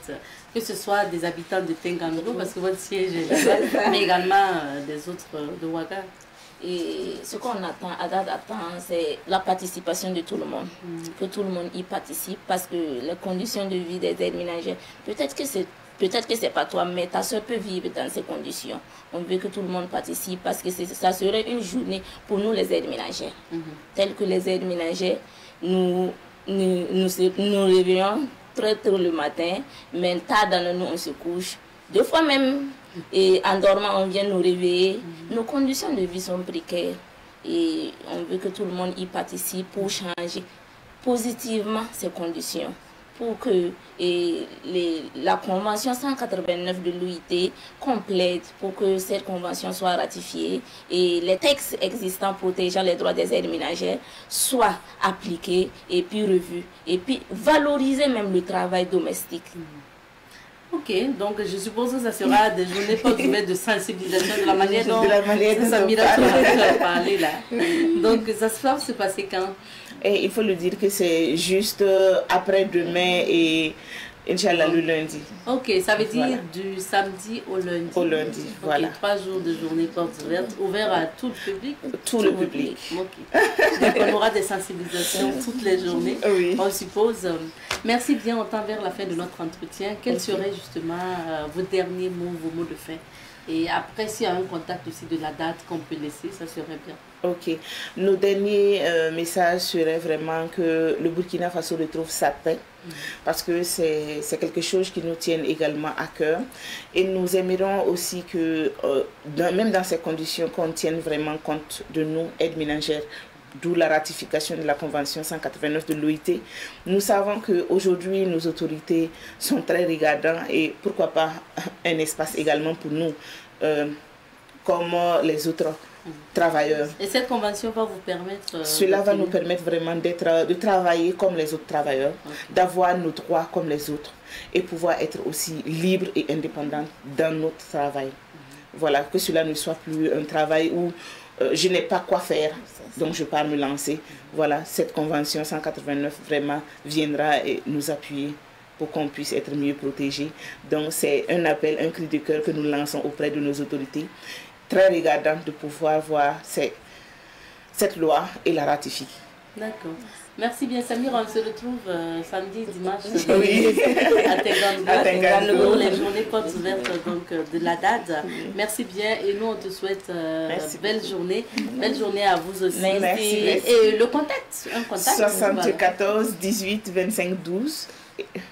A: Que ce soit des habitants de Tengango, parce que votre siège est là, mais également des autres de Ouaga.
F: Et ce qu'on attend, Haddad attend, c'est la participation de tout le monde. Que tout le monde y participe parce que les conditions de vie des aides ménagères, peut-être que c'est pas toi, mais ta soeur peut vivre dans ces conditions. On veut que tout le monde participe parce que ça serait une journée pour nous les aides ménagères. Telles que les aides ménagères, nous réveillons très tôt le matin, mais tard dans la nuit on se couche. Deux fois même, et en dormant on vient nous réveiller. Nos conditions de vie sont précaires et on veut que tout le monde y participe pour changer positivement ces conditions. Pour que la convention 189 de l'OIT complète, pour que cette convention soit ratifiée et les textes existants protégeant les droits des aides ménagères soient appliqués et puis revus. Et puis valoriser même le travail domestique.
A: Ok, donc je suppose que ça sera des journées portes ouvertes de sensibilisation de la manière dont Samira a parlé là. Donc ça va se passer quand?
E: Et il faut le dire que c'est juste après-demain et Inch'Allah le lundi.
A: Ok, ça veut dire du samedi au lundi.
E: Au lundi,
A: okay,
E: voilà.
A: 3 jours de journée portes ouvertes, ouvert à tout le public.
E: Tout le public.
A: Ok. Donc on aura des sensibilisations toutes les journées,
E: oui.
A: On suppose. Merci bien, on tend vers la fin de notre entretien. Quels seraient justement vos derniers mots, vos mots de fin? Et après, s'il y a un contact aussi de la date qu'on peut laisser, ça serait bien.
E: Ok. Nos derniers messages seraient vraiment que le Burkina Faso retrouve sa paix. Parce que c'est quelque chose qui nous tient également à cœur. Et nous aimerions aussi que, même dans ces conditions, qu'on tienne vraiment compte de nous, aides ménagères, d'où la ratification de la Convention 189 de l'OIT. Nous savons qu'aujourd'hui, nos autorités sont très regardantes et pourquoi pas un espace également pour nous, comme les autres travailleurs.
A: Et cette convention va vous permettre...
E: Cela va nous permettre vraiment de travailler comme les autres travailleurs, d'avoir nos droits comme les autres et pouvoir être aussi libre et indépendant dans notre travail. Voilà, que cela ne soit plus un travail où je n'ai pas quoi faire, donc je pars me lancer. Voilà, cette convention 189 vraiment viendra et nous appuyer pour qu'on puisse être mieux protégés. Donc c'est un appel, un cri de cœur que nous lançons auprès de nos autorités, très regardant de pouvoir voir cette loi et la ratifier.
A: D'accord. Merci bien Samira, on se retrouve samedi, dimanche à Tengango, les journées portes ouvertes donc, de la DAD. Merci bien et nous on te souhaite belle journée à vous aussi.
E: Merci.
A: Et le contact, un contact
E: 74 18 25 12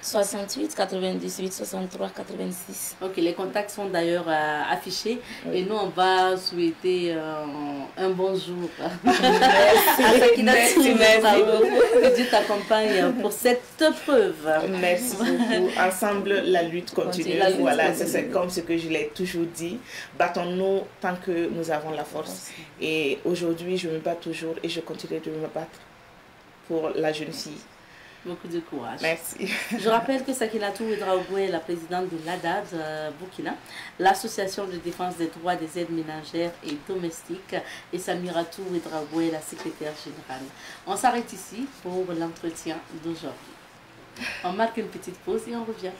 F: 68 98 63 86.
A: Ok, les contacts sont d'ailleurs affichés et nous on va souhaiter un bon jour. Merci beaucoup. Que Dieu t'accompagne pour cette preuve.
E: Merci beaucoup. Ensemble, la lutte continue. Voilà, c'est comme ce que je l'ai toujours dit. Battons-nous tant que nous avons la force. Et aujourd'hui, je me bats toujours et je continue de me battre pour la jeune fille.
A: Beaucoup de courage.
E: Merci.
A: Je rappelle que Sakinatou Ouedraogo est la présidente de l'ADAD Burkina, l'association de défense des droits des aides ménagères et domestiques, et Samiratou Ouedraogo est la secrétaire générale. On s'arrête ici pour l'entretien d'aujourd'hui. On marque une petite pause et on revient.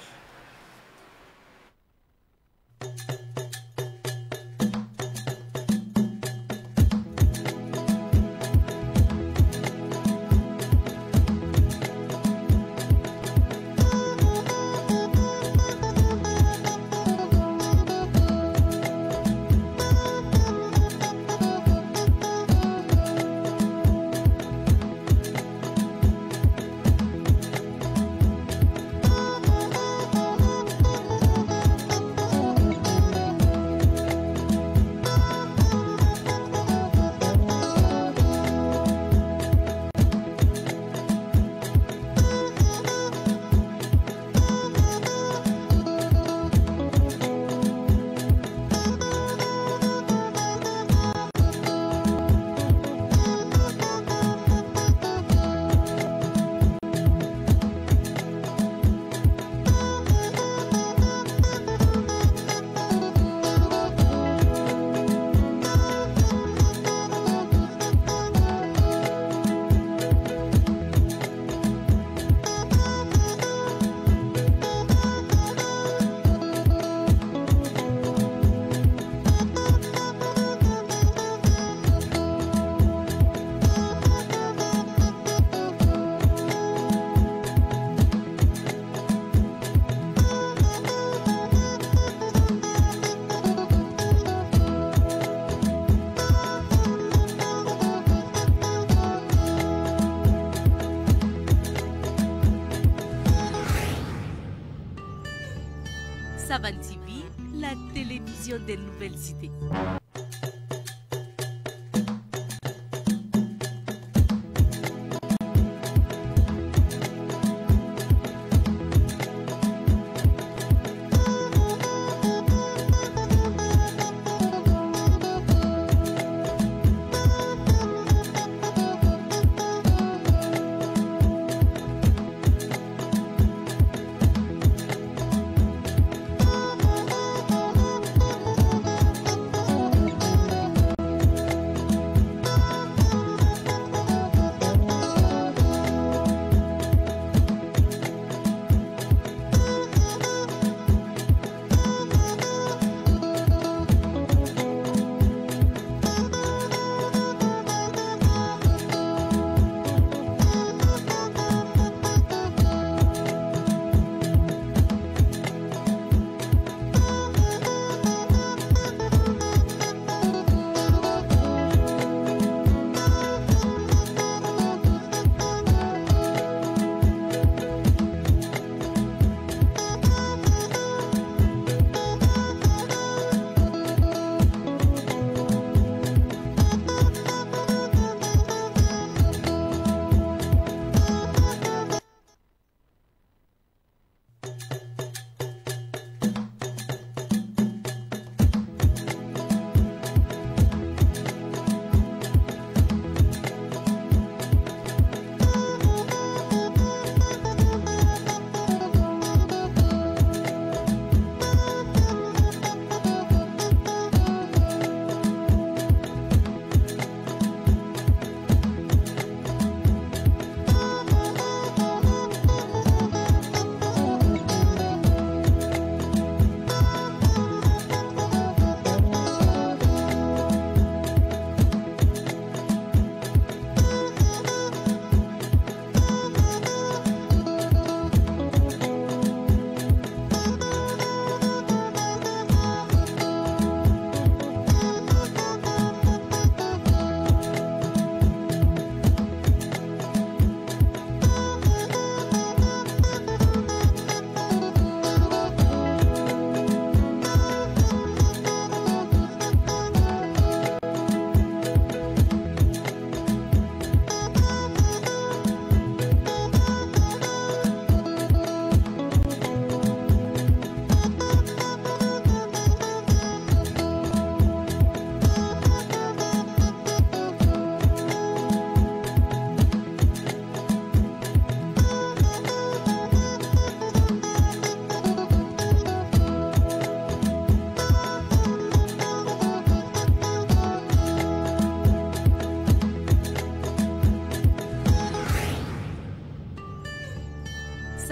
A: télévision des nouvelles idées.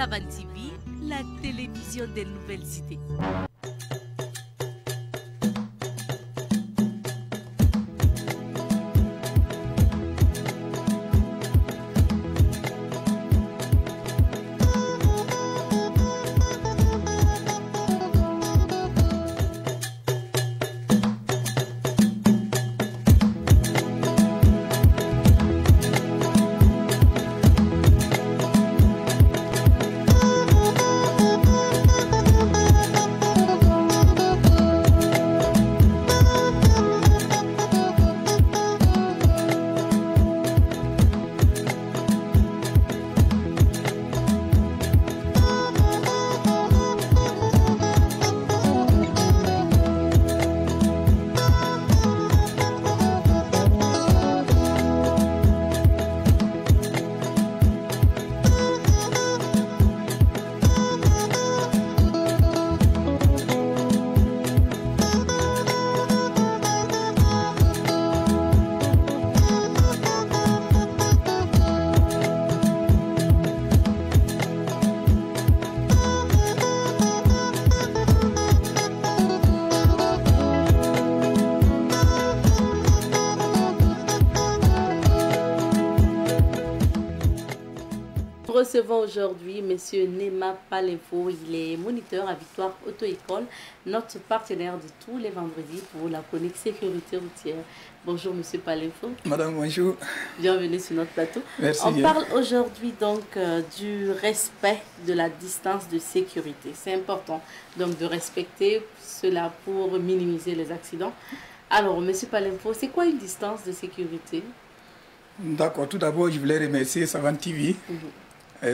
A: Savan TV, la télévision des nouvelles idées. recevons aujourd'hui M. Nema Palenfo. Il est moniteur à Victoire Auto-École, notre partenaire de tous les vendredis pour la chronique sécurité routière. Bonjour M. Palenfo.
G: Madame, bonjour.
A: Bienvenue sur notre plateau.
G: Merci.
A: On parle aujourd'hui donc du respect de la distance de sécurité. C'est important donc de respecter cela pour minimiser les accidents. Alors M. Palenfo, c'est quoi une distance de sécurité?
G: D'accord, tout d'abord je voulais remercier Savane TV,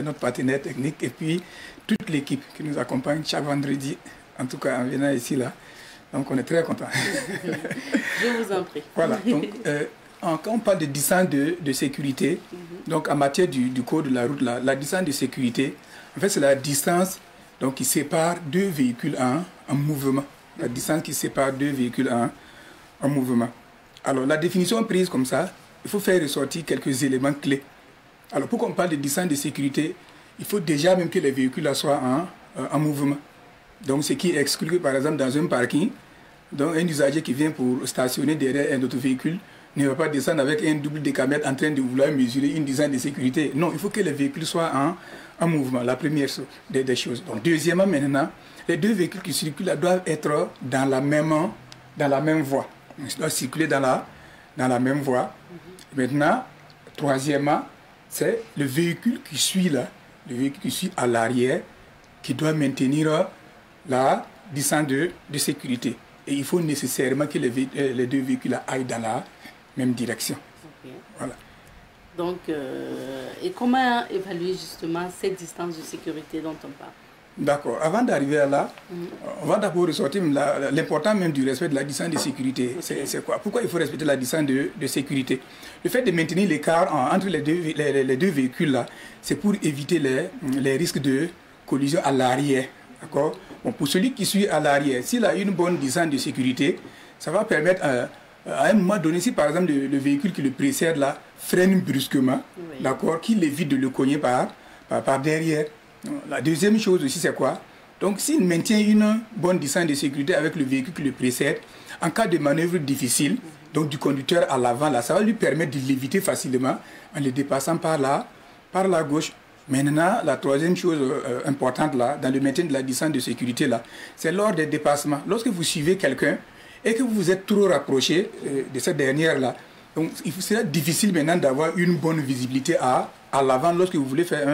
G: notre partenaire technique, et puis toute l'équipe qui nous accompagne chaque vendredi, en tout cas en venant ici là. Donc on est très contents.
A: Je vous en prie.
G: Voilà, donc quand on parle de distance de sécurité, donc en matière du code de la route, la distance de sécurité, en fait c'est la distance donc, qui sépare deux véhicules en mouvement. La distance qui sépare deux véhicules en mouvement. Alors la définition prise comme ça, il faut faire ressortir quelques éléments clés. Alors pour qu'on parle de distance de sécurité, il faut déjà même que les véhicules là soient en mouvement. Donc ce qui exclut que par exemple dans un parking, donc un usager qui vient pour stationner derrière un autre véhicule ne va pas descendre avec un double décamètre en train de vouloir mesurer une distance de sécurité. Non, il faut que les véhicules soient en mouvement, la première des choses. Donc deuxièmement maintenant, les deux véhicules qui circulent là doivent être dans la même voie. Ils doivent circuler dans la même voie. Maintenant, troisièmement, c'est le véhicule qui suit là, le véhicule qui suit à l'arrière, qui doit maintenir la distance de sécurité. Et il faut nécessairement que les deux véhicules aillent dans la même direction.
A: Okay.
G: Voilà.
A: Donc, et comment évaluer justement cette distance de sécurité dont on parle?
G: D'accord. Avant d'arriver à là, on va d'abord ressortir l'important même du respect de la distance de sécurité. Okay. C'est quoi? Pourquoi il faut respecter la distance de sécurité? Le fait de maintenir l'écart entre les deux véhicules là, c'est pour éviter les risques de collision à l'arrière. D'accord? Bon, pour celui qui suit à l'arrière, s'il a une bonne distance de sécurité, ça va permettre à un moment donné, si par exemple le véhicule qui le précède là freine brusquement, oui, d'accord, qu'il évite de le cogner par derrière. La deuxième chose aussi, c'est quoi? Donc, s'il maintient une bonne distance de sécurité avec le véhicule qui le précède, en cas de manœuvre difficile, donc du conducteur à l'avant, là, ça va lui permettre de l'éviter facilement en le dépassant par la gauche. Maintenant, la troisième chose importante là, dans le maintien de la distance de sécurité, là, c'est lors des dépassements. Lorsque vous suivez quelqu'un et que vous vous êtes trop rapproché de cette dernière-là, donc il sera difficile maintenant d'avoir une bonne visibilité à l'avant lorsque vous voulez faire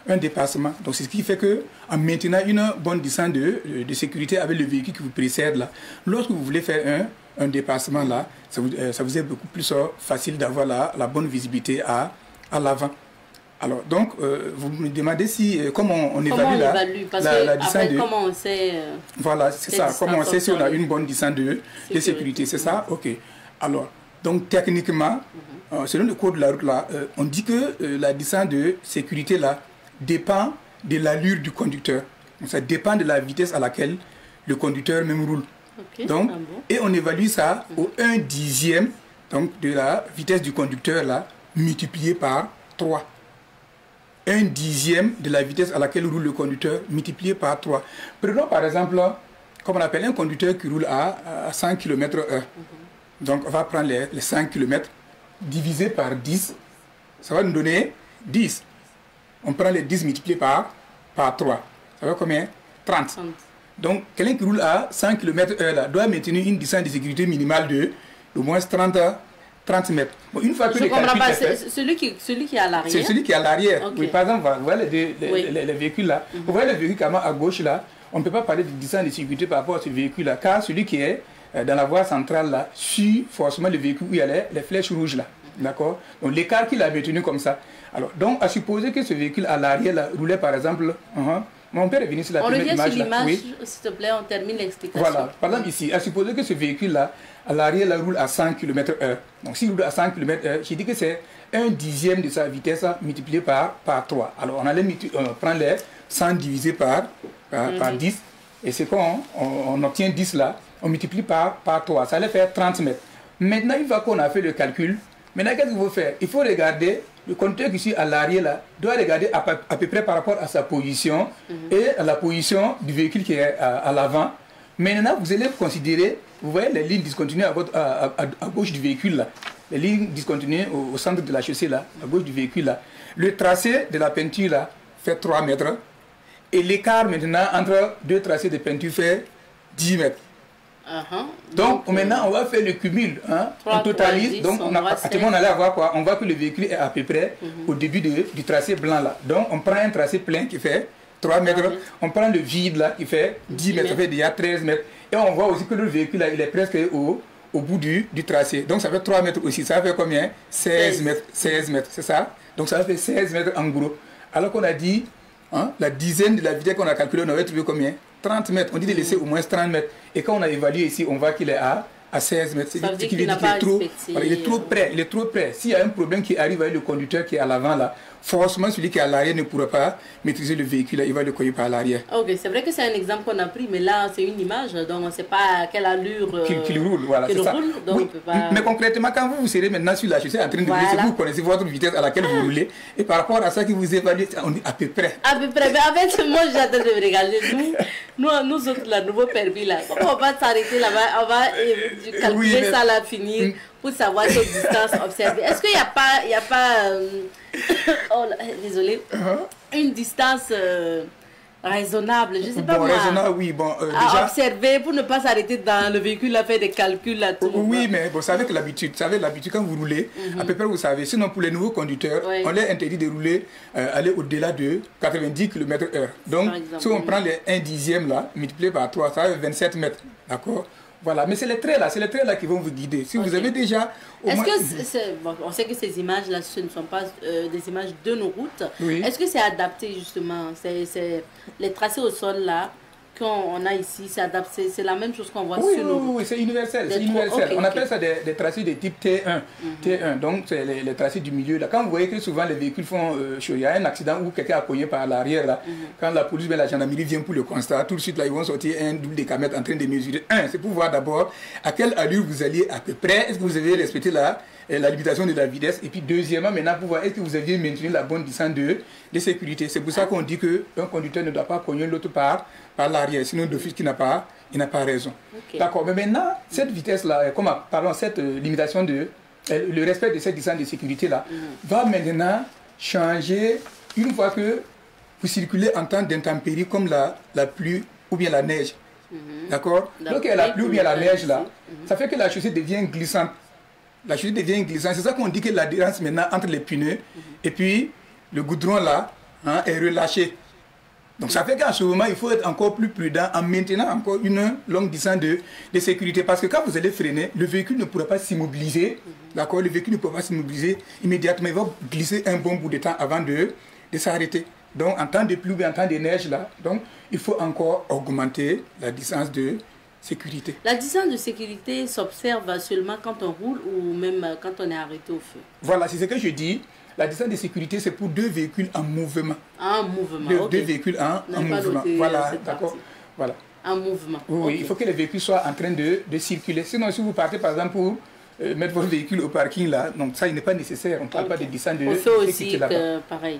G: un dépassement. Donc c'est ce qui fait qu'en maintenant une bonne distance de sécurité avec le véhicule qui vous précède là, lorsque vous voulez faire un dépassement là, ça vous est beaucoup plus facile d'avoir la bonne visibilité à l'avant. Alors donc vous me demandez comment on évalue la distance
A: comment on sait
G: voilà, c'est ça, comment on sait si on a une bonne distance de sécurité, c'est ça? Ok. Alors donc techniquement, selon le code de la route là, on dit que la distance de sécurité là dépend de l'allure du conducteur. Donc, ça dépend de la vitesse à laquelle le conducteur même roule. Okay, donc, et on évalue ça au 1/10 donc, de la vitesse du conducteur là, multiplié par 3. 1/10 de la vitesse à laquelle roule le conducteur multiplié par 3. Prenons par exemple, comme on appelle un conducteur qui roule à 100 km/h. Donc on va prendre les 5 km divisé par 10, ça va nous donner 10. On prend les 10 multiplié par 3. Ça va combien? 30. Donc quelqu'un qui roule à 100 km/h là, doit maintenir une distance de sécurité minimale d'au moins 30 mètres. Bon, une fois que le calcul est fait,
A: celui qui est à l'arrière.
G: C'est celui qui est à l'arrière. Okay. Oui, par exemple, vous voyez les véhicules là. Vous voyez le véhicule à gauche là. On ne peut pas parler de distance de sécurité par rapport à ce véhicule là, car celui qui est dans la voie centrale là suit forcément le véhicule où il y a les flèches rouges là. D'accord? Donc l'écart qu'il a maintenu comme ça. Alors, donc, à supposer que ce véhicule à l'arrière là roulait par exemple. On peut revenir sur la première image.
A: On revient sur l'image, s'il te plaît, on termine l'explication.
G: Voilà. Par exemple, ici, à supposer que ce véhicule-là, à l'arrière, roule à 100 km/h. Donc, s'il roule à 100 km/h, je dis que c'est 1/10 de sa vitesse multiplié par 3. Alors, on allait prendre les 100 divisé par 10. Et c'est qu'on obtient 10 là, on multiplie par 3. Ça allait faire 30 mètres. Maintenant, une fois qu'on a fait le calcul, maintenant, qu'est-ce qu'il faut faire? Il faut regarder. Le conducteur qui suit à l'arrière là doit regarder à peu près par rapport à sa position et à la position du véhicule qui est à l'avant. Maintenant, vous allez considérer, vous voyez les lignes discontinuées à gauche du véhicule là, les lignes discontinuées au centre de la chaussée là, à gauche du véhicule là. Le tracé de la peinture là fait 3 mètres. Et l'écart maintenant entre deux tracés de peinture fait 10 mètres. Donc maintenant, on va faire le cumul. Hein, on totalise. Donc, actuellement, on allait avoir quoi? On voit que le véhicule est à peu près au début du tracé blanc là. Donc, on prend un tracé plein qui fait 3 mètres. On prend le vide là qui fait 10 mètres, ça fait déjà 13 mètres. Et on voit aussi que le véhicule là, il est presque au bout du tracé. Donc, ça fait 3 mètres aussi. Ça fait combien? 16 mètres. 16 mètres, c'est ça? Donc, ça fait 16 mètres en gros. Alors qu'on a dit, hein, la dizaine de la vitesse qu'on a calculée, on avait trouvé combien? 30 mètres. On dit de laisser au moins 30 mètres. Et quand on a évalué ici, on voit qu'il est à 16 mètres. C'est qu'il est trop près. Il est trop près. S'il y a un problème qui arrive avec le conducteur qui est à l'avant là, forcément celui qui est à l'arrière ne pourra pas maîtriser le véhicule. Là, il va le conduire par l'arrière.
A: Ok, c'est vrai que c'est un exemple qu'on a pris, mais là c'est une image, donc on ne sait pas à quelle allure
G: qu'il roule. Voilà, c'est ça.
A: Roule, donc
G: oui.
A: on peut pas...
G: Mais concrètement, quand vous serez maintenant sur la chaussée en train de rouler, vous connaissez votre vitesse à laquelle vous roulez. Et par rapport à ça qui vous évalue, on dit à peu près. À
A: peu près. Mais en fait, moi j'attends de me regarder. Nous autres, la nouveau permis là, on va s'arrêter là-bas, on va calculer ça là, finir. Pour savoir quelle distance observer. Est-ce qu'il n'y a pas, oh là, désolé, une distance raisonnable, je ne sais pas moi,
G: raisonnable, oui,
A: à déjà observer pour ne pas s'arrêter dans le véhicule à faire des calculs là tout.
G: Oui, mais bon, c'est avec l'habitude. Quand vous roulez, à peu près vous savez. Sinon, pour les nouveaux conducteurs, on leur interdit de rouler, aller au-delà de 90 km/h. Donc, si on prend les 1 dixième là, multiplié par 3, ça fait 27 mètres, d'accord? Voilà, mais c'est les traits là qui vont vous guider. Si vous avez déjà...
A: Est-ce que, bon, on sait que ces images-là, ce ne sont pas des images de nos routes.
G: Oui.
A: Est-ce que c'est adapté justement? Les tracés au sol là, qu'on a ici, c'est la même chose qu'on voit sur nos routes?
G: Oui, c'est universel. On appelle ça des tracés de type T1. T1, donc c'est les tracés du milieu. Là. Quand vous voyez que souvent les véhicules font... il y a un accident où quelqu'un a cogné par l'arrière. Là. Quand la police, la gendarmerie vient pour le constat, tout de suite là, ils vont sortir un double décamètre en train de mesurer. C'est pour voir d'abord à quelle allure vous alliez à peu près. Est-ce que vous avez respecté la limitation de la vitesse? Et puis deuxièmement, maintenant pour voir est-ce que vous aviez maintenu la bonne distance de sécurité. C'est pour ça qu'on dit qu'un conducteur ne doit pas cogner l'autre par l'arrière, sinon d'office il n'a pas raison. D'accord, mais maintenant, cette vitesse-là, cette limitation le respect de cette distance de sécurité-là, va maintenant changer une fois que vous circulez en temps d'intempérie comme la pluie ou bien la neige. D'accord? Donc il y a la pluie ou bien la neige là, ça fait que la chaussée devient glissante. La chaussée devient glissante. C'est ça qu'on dit que l'adhérence maintenant entre les pneus et puis le goudron là est relâché. Donc ça fait qu'en ce moment, il faut être encore plus prudent en maintenant encore une longue distance de sécurité. Parce que quand vous allez freiner, le véhicule ne pourra pas s'immobiliser. D'accord? Le véhicule ne pourra pas s'immobiliser immédiatement. Il va glisser un bon bout de temps avant de s'arrêter. Donc en temps de pluie, en temps de neige, là, donc, il faut encore augmenter la distance de sécurité.
A: La distance de sécurité s'observe seulement quand on roule ou même quand on est arrêté au feu?
G: Voilà, c'est ce que je dis. La distance de sécurité, c'est pour 2 véhicules en mouvement.
A: En mouvement,
G: Deux véhicules en mouvement. Voilà, d'accord. Voilà.
A: En mouvement.
G: Oui, il faut que les véhicules soient en train de circuler. Sinon, si vous partez par exemple pour mettre votre véhicule au parking là, donc ça, il n'est pas nécessaire. On ne parle pas de distance de sécurité.
A: Au feu aussi, pareil.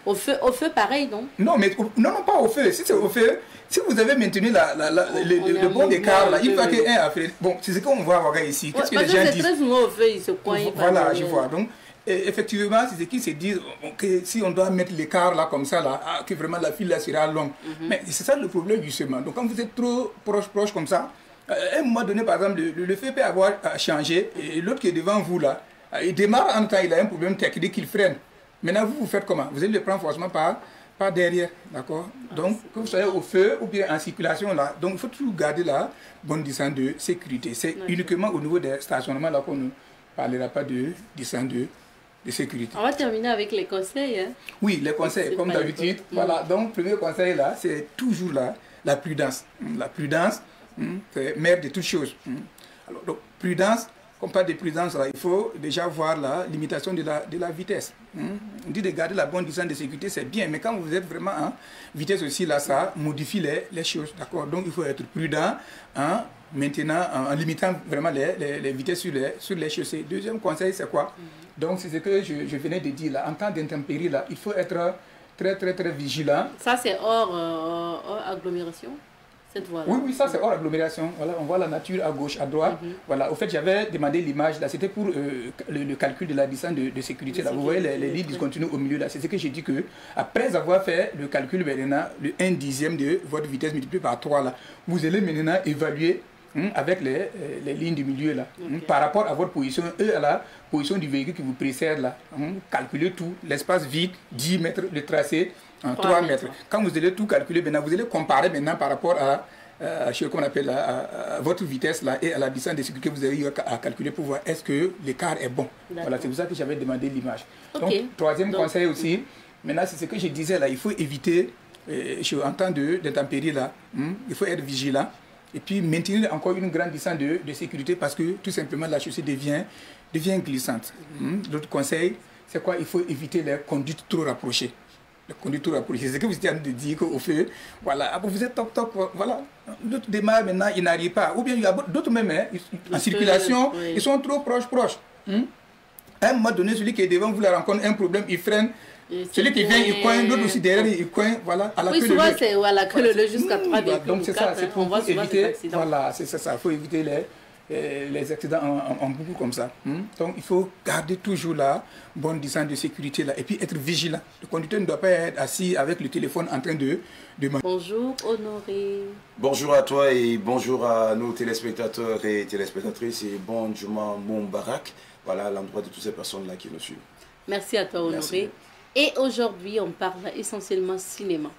A: Au feu, pareil, non?
G: Non, mais non, pas au feu. Si c'est au feu, si vous avez maintenu le bon écart là, il faut qu'un a fait. Bon, c'est ce qu'on voit regarder ici. Qu'est-ce que les gens disent?
A: C'est très souvent au feu, ils se coignent.
G: Voilà, je vois. Donc, effectivement, c'est ce qu'ils se disent que si on doit mettre l'écart là comme ça, là, que vraiment la file là sera longue. Mais c'est ça le problème justement. Donc quand vous êtes trop proche comme ça, à un moment donné, par exemple, le feu peut avoir changé et l'autre qui est devant vous là, il démarre en temps, il a un problème technique, il freine. Maintenant, vous faites comment? Vous allez le prendre forcément par derrière, d'accord? Donc, que vous soyez au feu ou bien en circulation là, donc il faut toujours garder la bonne distance de sécurité. C'est uniquement au niveau des stationnements là qu'on ne parlera pas de distance de sécurité.
A: On va terminer avec les conseils. Hein?
G: Oui, les conseils, comme d'habitude. Voilà, donc le premier conseil là, c'est toujours la prudence. La prudence, c'est mère de toutes choses. Alors, donc, prudence, comme pas de prudence, là, il faut déjà voir la limitation de la vitesse. On dit de garder la bonne distance de sécurité, c'est bien, mais quand vous êtes vraiment en vitesse aussi, là, ça modifie les choses. D'accord? Donc, il faut être prudent maintenant en limitant vraiment les vitesses sur les chaussées. Deuxième conseil, c'est quoi? Donc, c'est ce que je venais de dire là. En temps d'intempérie, là, il faut être très, très, très vigilant.
A: Ça, c'est hors agglomération? Cette voie-là.
G: Oui, oui, ça c'est hors agglomération. Voilà, on voit la nature à gauche, à droite. Voilà, au fait, j'avais demandé l'image, là, c'était pour le calcul de la distance de sécurité. Là. Vous voyez les lignes discontinues au milieu, là. C'est ce que j'ai dit que, après avoir fait le calcul, maintenant, le 1/10 de votre vitesse multiplié par 3, là, vous allez maintenant évaluer avec les lignes du milieu là, par rapport à votre position et à la position du véhicule qui vous précède là. Calculez tout, l'espace vide, 10 mètres, le tracé, 3 mètres. Quand vous allez tout calculer maintenant, vous allez comparer maintenant par rapport à qu'on appelle à votre vitesse là et à la distance de sécurité que vous avez eu à calculer pour voir est-ce que l'écart est bon. Voilà, c'est pour ça que j'avais demandé l'image. Donc, troisième conseil aussi, maintenant c'est ce que je disais là, il faut éviter, en temps d'intempéries là, il faut être vigilant. Et puis maintenir encore une grande distance de sécurité parce que tout simplement la chaussée devient glissante. L'autre conseil, c'est quoi? Il faut éviter les conduites trop rapprochées. Les conduites trop rapprochées. C'est ce que vous étiez en train de dire qu'au feu, voilà, vous êtes top, voilà. L'autre démarre maintenant, il n'arrive pas. Ou bien il y a d'autres même, en circulation, ils sont trop proches. À un moment donné, celui qui est devant vous la rencontre un problème, il freine. Celui qui vient, il coince, l'autre aussi derrière, il coince, voilà, à la queue
A: souvent c'est à la queue leu jusqu'à 3 véhicules.
G: Donc c'est ça, c'est pour éviter, voilà, c'est ça, il faut éviter les accidents en boucle comme ça. Donc il faut garder toujours la bonne distance de sécurité là, et puis être vigilant. Le conducteur ne doit pas être assis avec le téléphone en train de
A: Bonjour Honoré.
H: Bonjour à toi et bonjour à nos téléspectateurs et téléspectatrices et bon Juma Moubarak, voilà à l'endroit de toutes ces personnes là qui nous suivent.
A: Merci à toi Honoré. Merci. Et aujourd'hui, on parle essentiellement cinéma.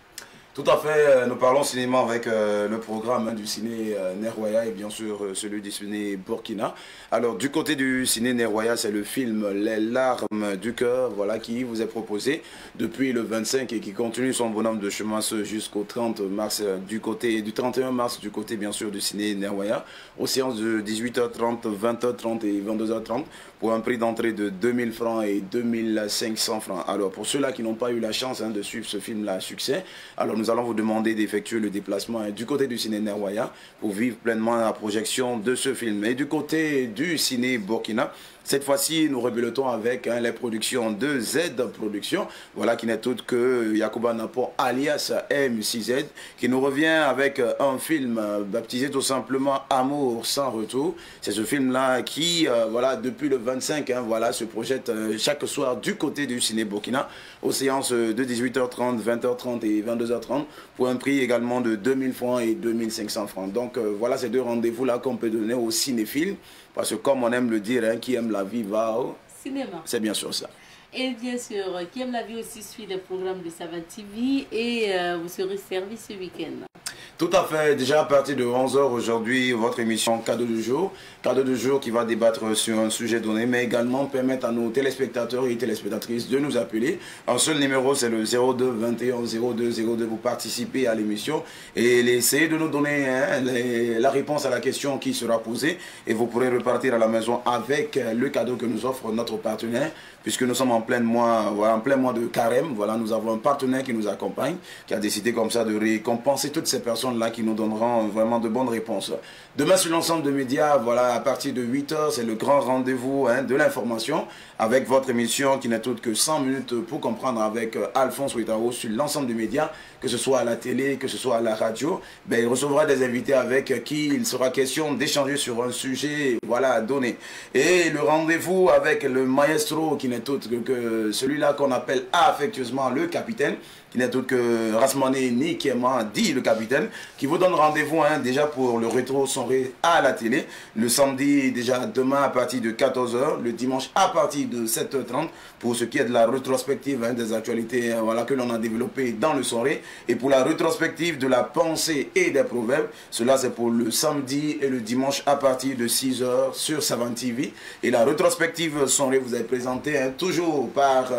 H: Tout à fait, nous parlons cinéma avec le programme du ciné Nerwaya et bien sûr celui du ciné Burkina. Alors du côté du ciné Nerwaya, c'est le film Les larmes du cœur, voilà, qui vous est proposé depuis le 25 et qui continue son bonhomme de chemin jusqu'au 30 mars du 31 mars du côté bien sûr du ciné Nerwaya, aux séances de 18h30, 20h30 et 22h30 pour un prix d'entrée de 2000 francs et 2500 francs. Alors pour ceux-là qui n'ont pas eu la chance de suivre ce film-là à succès, alors nous allons vous demander d'effectuer le déplacement du côté du ciné Nerwaya pour vivre pleinement la projection de ce film. Et du côté du ciné Burkina, cette fois-ci, nous rebellotons avec les productions de Z Productions, voilà, qui n'est autre que Yacouba Napo alias M6Z, qui nous revient avec un film baptisé tout simplement Amour sans retour. C'est ce film-là qui, voilà, depuis le 25, voilà, se projette chaque soir du côté du ciné Burkina, aux séances de 18h30, 20h30 et 22h30, pour un prix également de 2000 francs et 2500 francs. Donc voilà ces deux rendez-vous-là qu'on peut donner aux cinéphiles. Parce que comme on aime le dire, qui aime la vie va au
A: cinéma.
H: C'est bien sûr ça.
A: Et bien sûr, qui aime la vie aussi suit les programmes de Savane TV et vous serez servi ce week-end.
H: Tout à fait. Déjà à partir de 11h aujourd'hui, votre émission Cadeau du jour. Cadeau du jour qui va débattre sur un sujet donné, mais également permettre à nos téléspectateurs et téléspectatrices de nous appeler. Un seul numéro, c'est le 02 21 02 02 pour participer à l'émission et essayer de nous donner la réponse à la question qui sera posée. Et vous pourrez repartir à la maison avec le cadeau que nous offre notre partenaire, puisque nous sommes en plein mois, voilà, en plein mois de carême. Voilà, nous avons un partenaire qui nous accompagne, qui a décidé comme ça de récompenser toutes ces personnes-là qui nous donneront vraiment de bonnes réponses. Demain sur l'ensemble de médias, voilà, à partir de 8h, c'est le grand rendez-vous de l'information avec votre émission qui n'est autre que 100 minutes pour comprendre avec Alphonse Ouettao sur l'ensemble des médias, que ce soit à la télé, que ce soit à la radio. Ben, il recevra des invités avec qui il sera question d'échanger sur un sujet, voilà, donné. Et le rendez-vous avec le maestro qui n'est autre que celui-là qu'on appelle affectueusement le capitaine, qui n'est autre que Rasmane Nikema, dit le capitaine, qui vous donne rendez-vous déjà pour le rétro sonré à la télé, le samedi déjà demain à partir de 14h, le dimanche à partir de 7h30 pour ce qui est de la rétrospective des actualités voilà, que l'on a développées dans le sonré, et pour la rétrospective de la pensée et des proverbes, cela c'est pour le samedi et le dimanche à partir de 6h sur Savane TV. Et la rétrospective sonré vous est présentée toujours par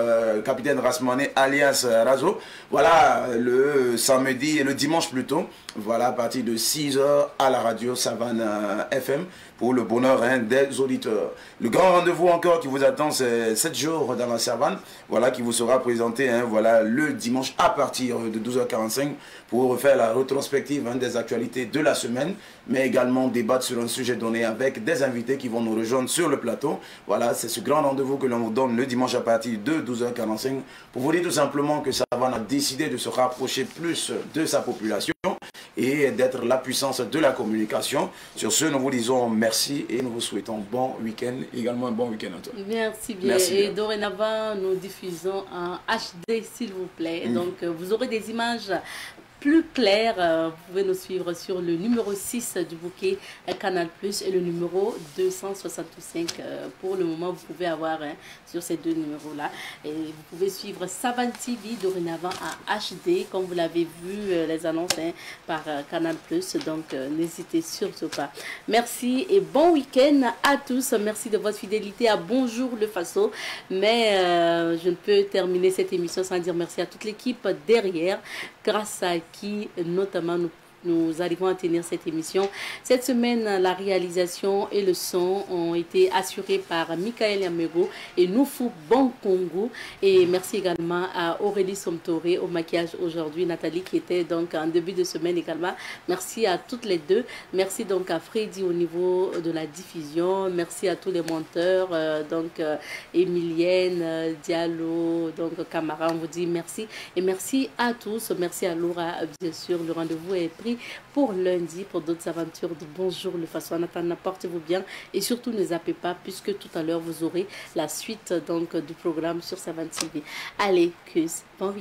H: capitaine Rasmane alias Razo. Voilà, le samedi et le dimanche plutôt, voilà, à partir de 6h à la radio Savane FM pour le bonheur des auditeurs. Le grand rendez-vous encore qui vous attend, c'est 7 jours dans la savane, voilà, qui vous sera présenté voilà, le dimanche à partir de 12h45 pour refaire la rétrospective des actualités de la semaine, mais également débattre sur un sujet donné avec des invités qui vont nous rejoindre sur le plateau. Voilà, c'est ce grand rendez-vous que l'on vous donne le dimanche à partir de 12h45 pour vous dire tout simplement que Savane a décidé de se rapprocher plus de sa population et d'être la puissance de la communication. Sur ce, nous vous disons merci et nous vous souhaitons bon week-end, également un bon week-end à toi.
A: Merci bien. Merci bien. Et dorénavant, nous diffusons en HD, s'il vous plaît. Donc, vous aurez des images plus clair, vous pouvez nous suivre sur le numéro 6 du bouquet Canal Plus et le numéro 265. Pour le moment, vous pouvez avoir sur ces deux numéros-là. Et vous pouvez suivre Savane TV dorénavant en HD, comme vous l'avez vu, les annonces par Canal Plus. Donc, n'hésitez surtout pas. Merci et bon week-end à tous. Merci de votre fidélité à Bonjour le Faso. Mais je ne peux terminer cette émission sans dire merci à toute l'équipe derrière, grâce à qui notamment nous arrivons à tenir cette émission. Cette semaine, la réalisation et le son ont été assurés par Michael Yamego et Noufou Bonkongo. Et merci également à Aurélie Somtoré au maquillage aujourd'hui, Nathalie qui était donc en début de semaine également. Merci à toutes les deux. Merci donc à Freddy au niveau de la diffusion. Merci à tous les monteurs, Emilienne, Diallo, donc Camara, on vous dit merci. Et merci à tous. Merci à Laura, bien sûr. Le rendez-vous est pris pour lundi pour d'autres aventures de Bonjour le Faso. En attendant, portez-vous bien et surtout ne zappez pas puisque tout à l'heure vous aurez la suite donc du programme sur Savane TV. Allez, cuisse, bon week-end.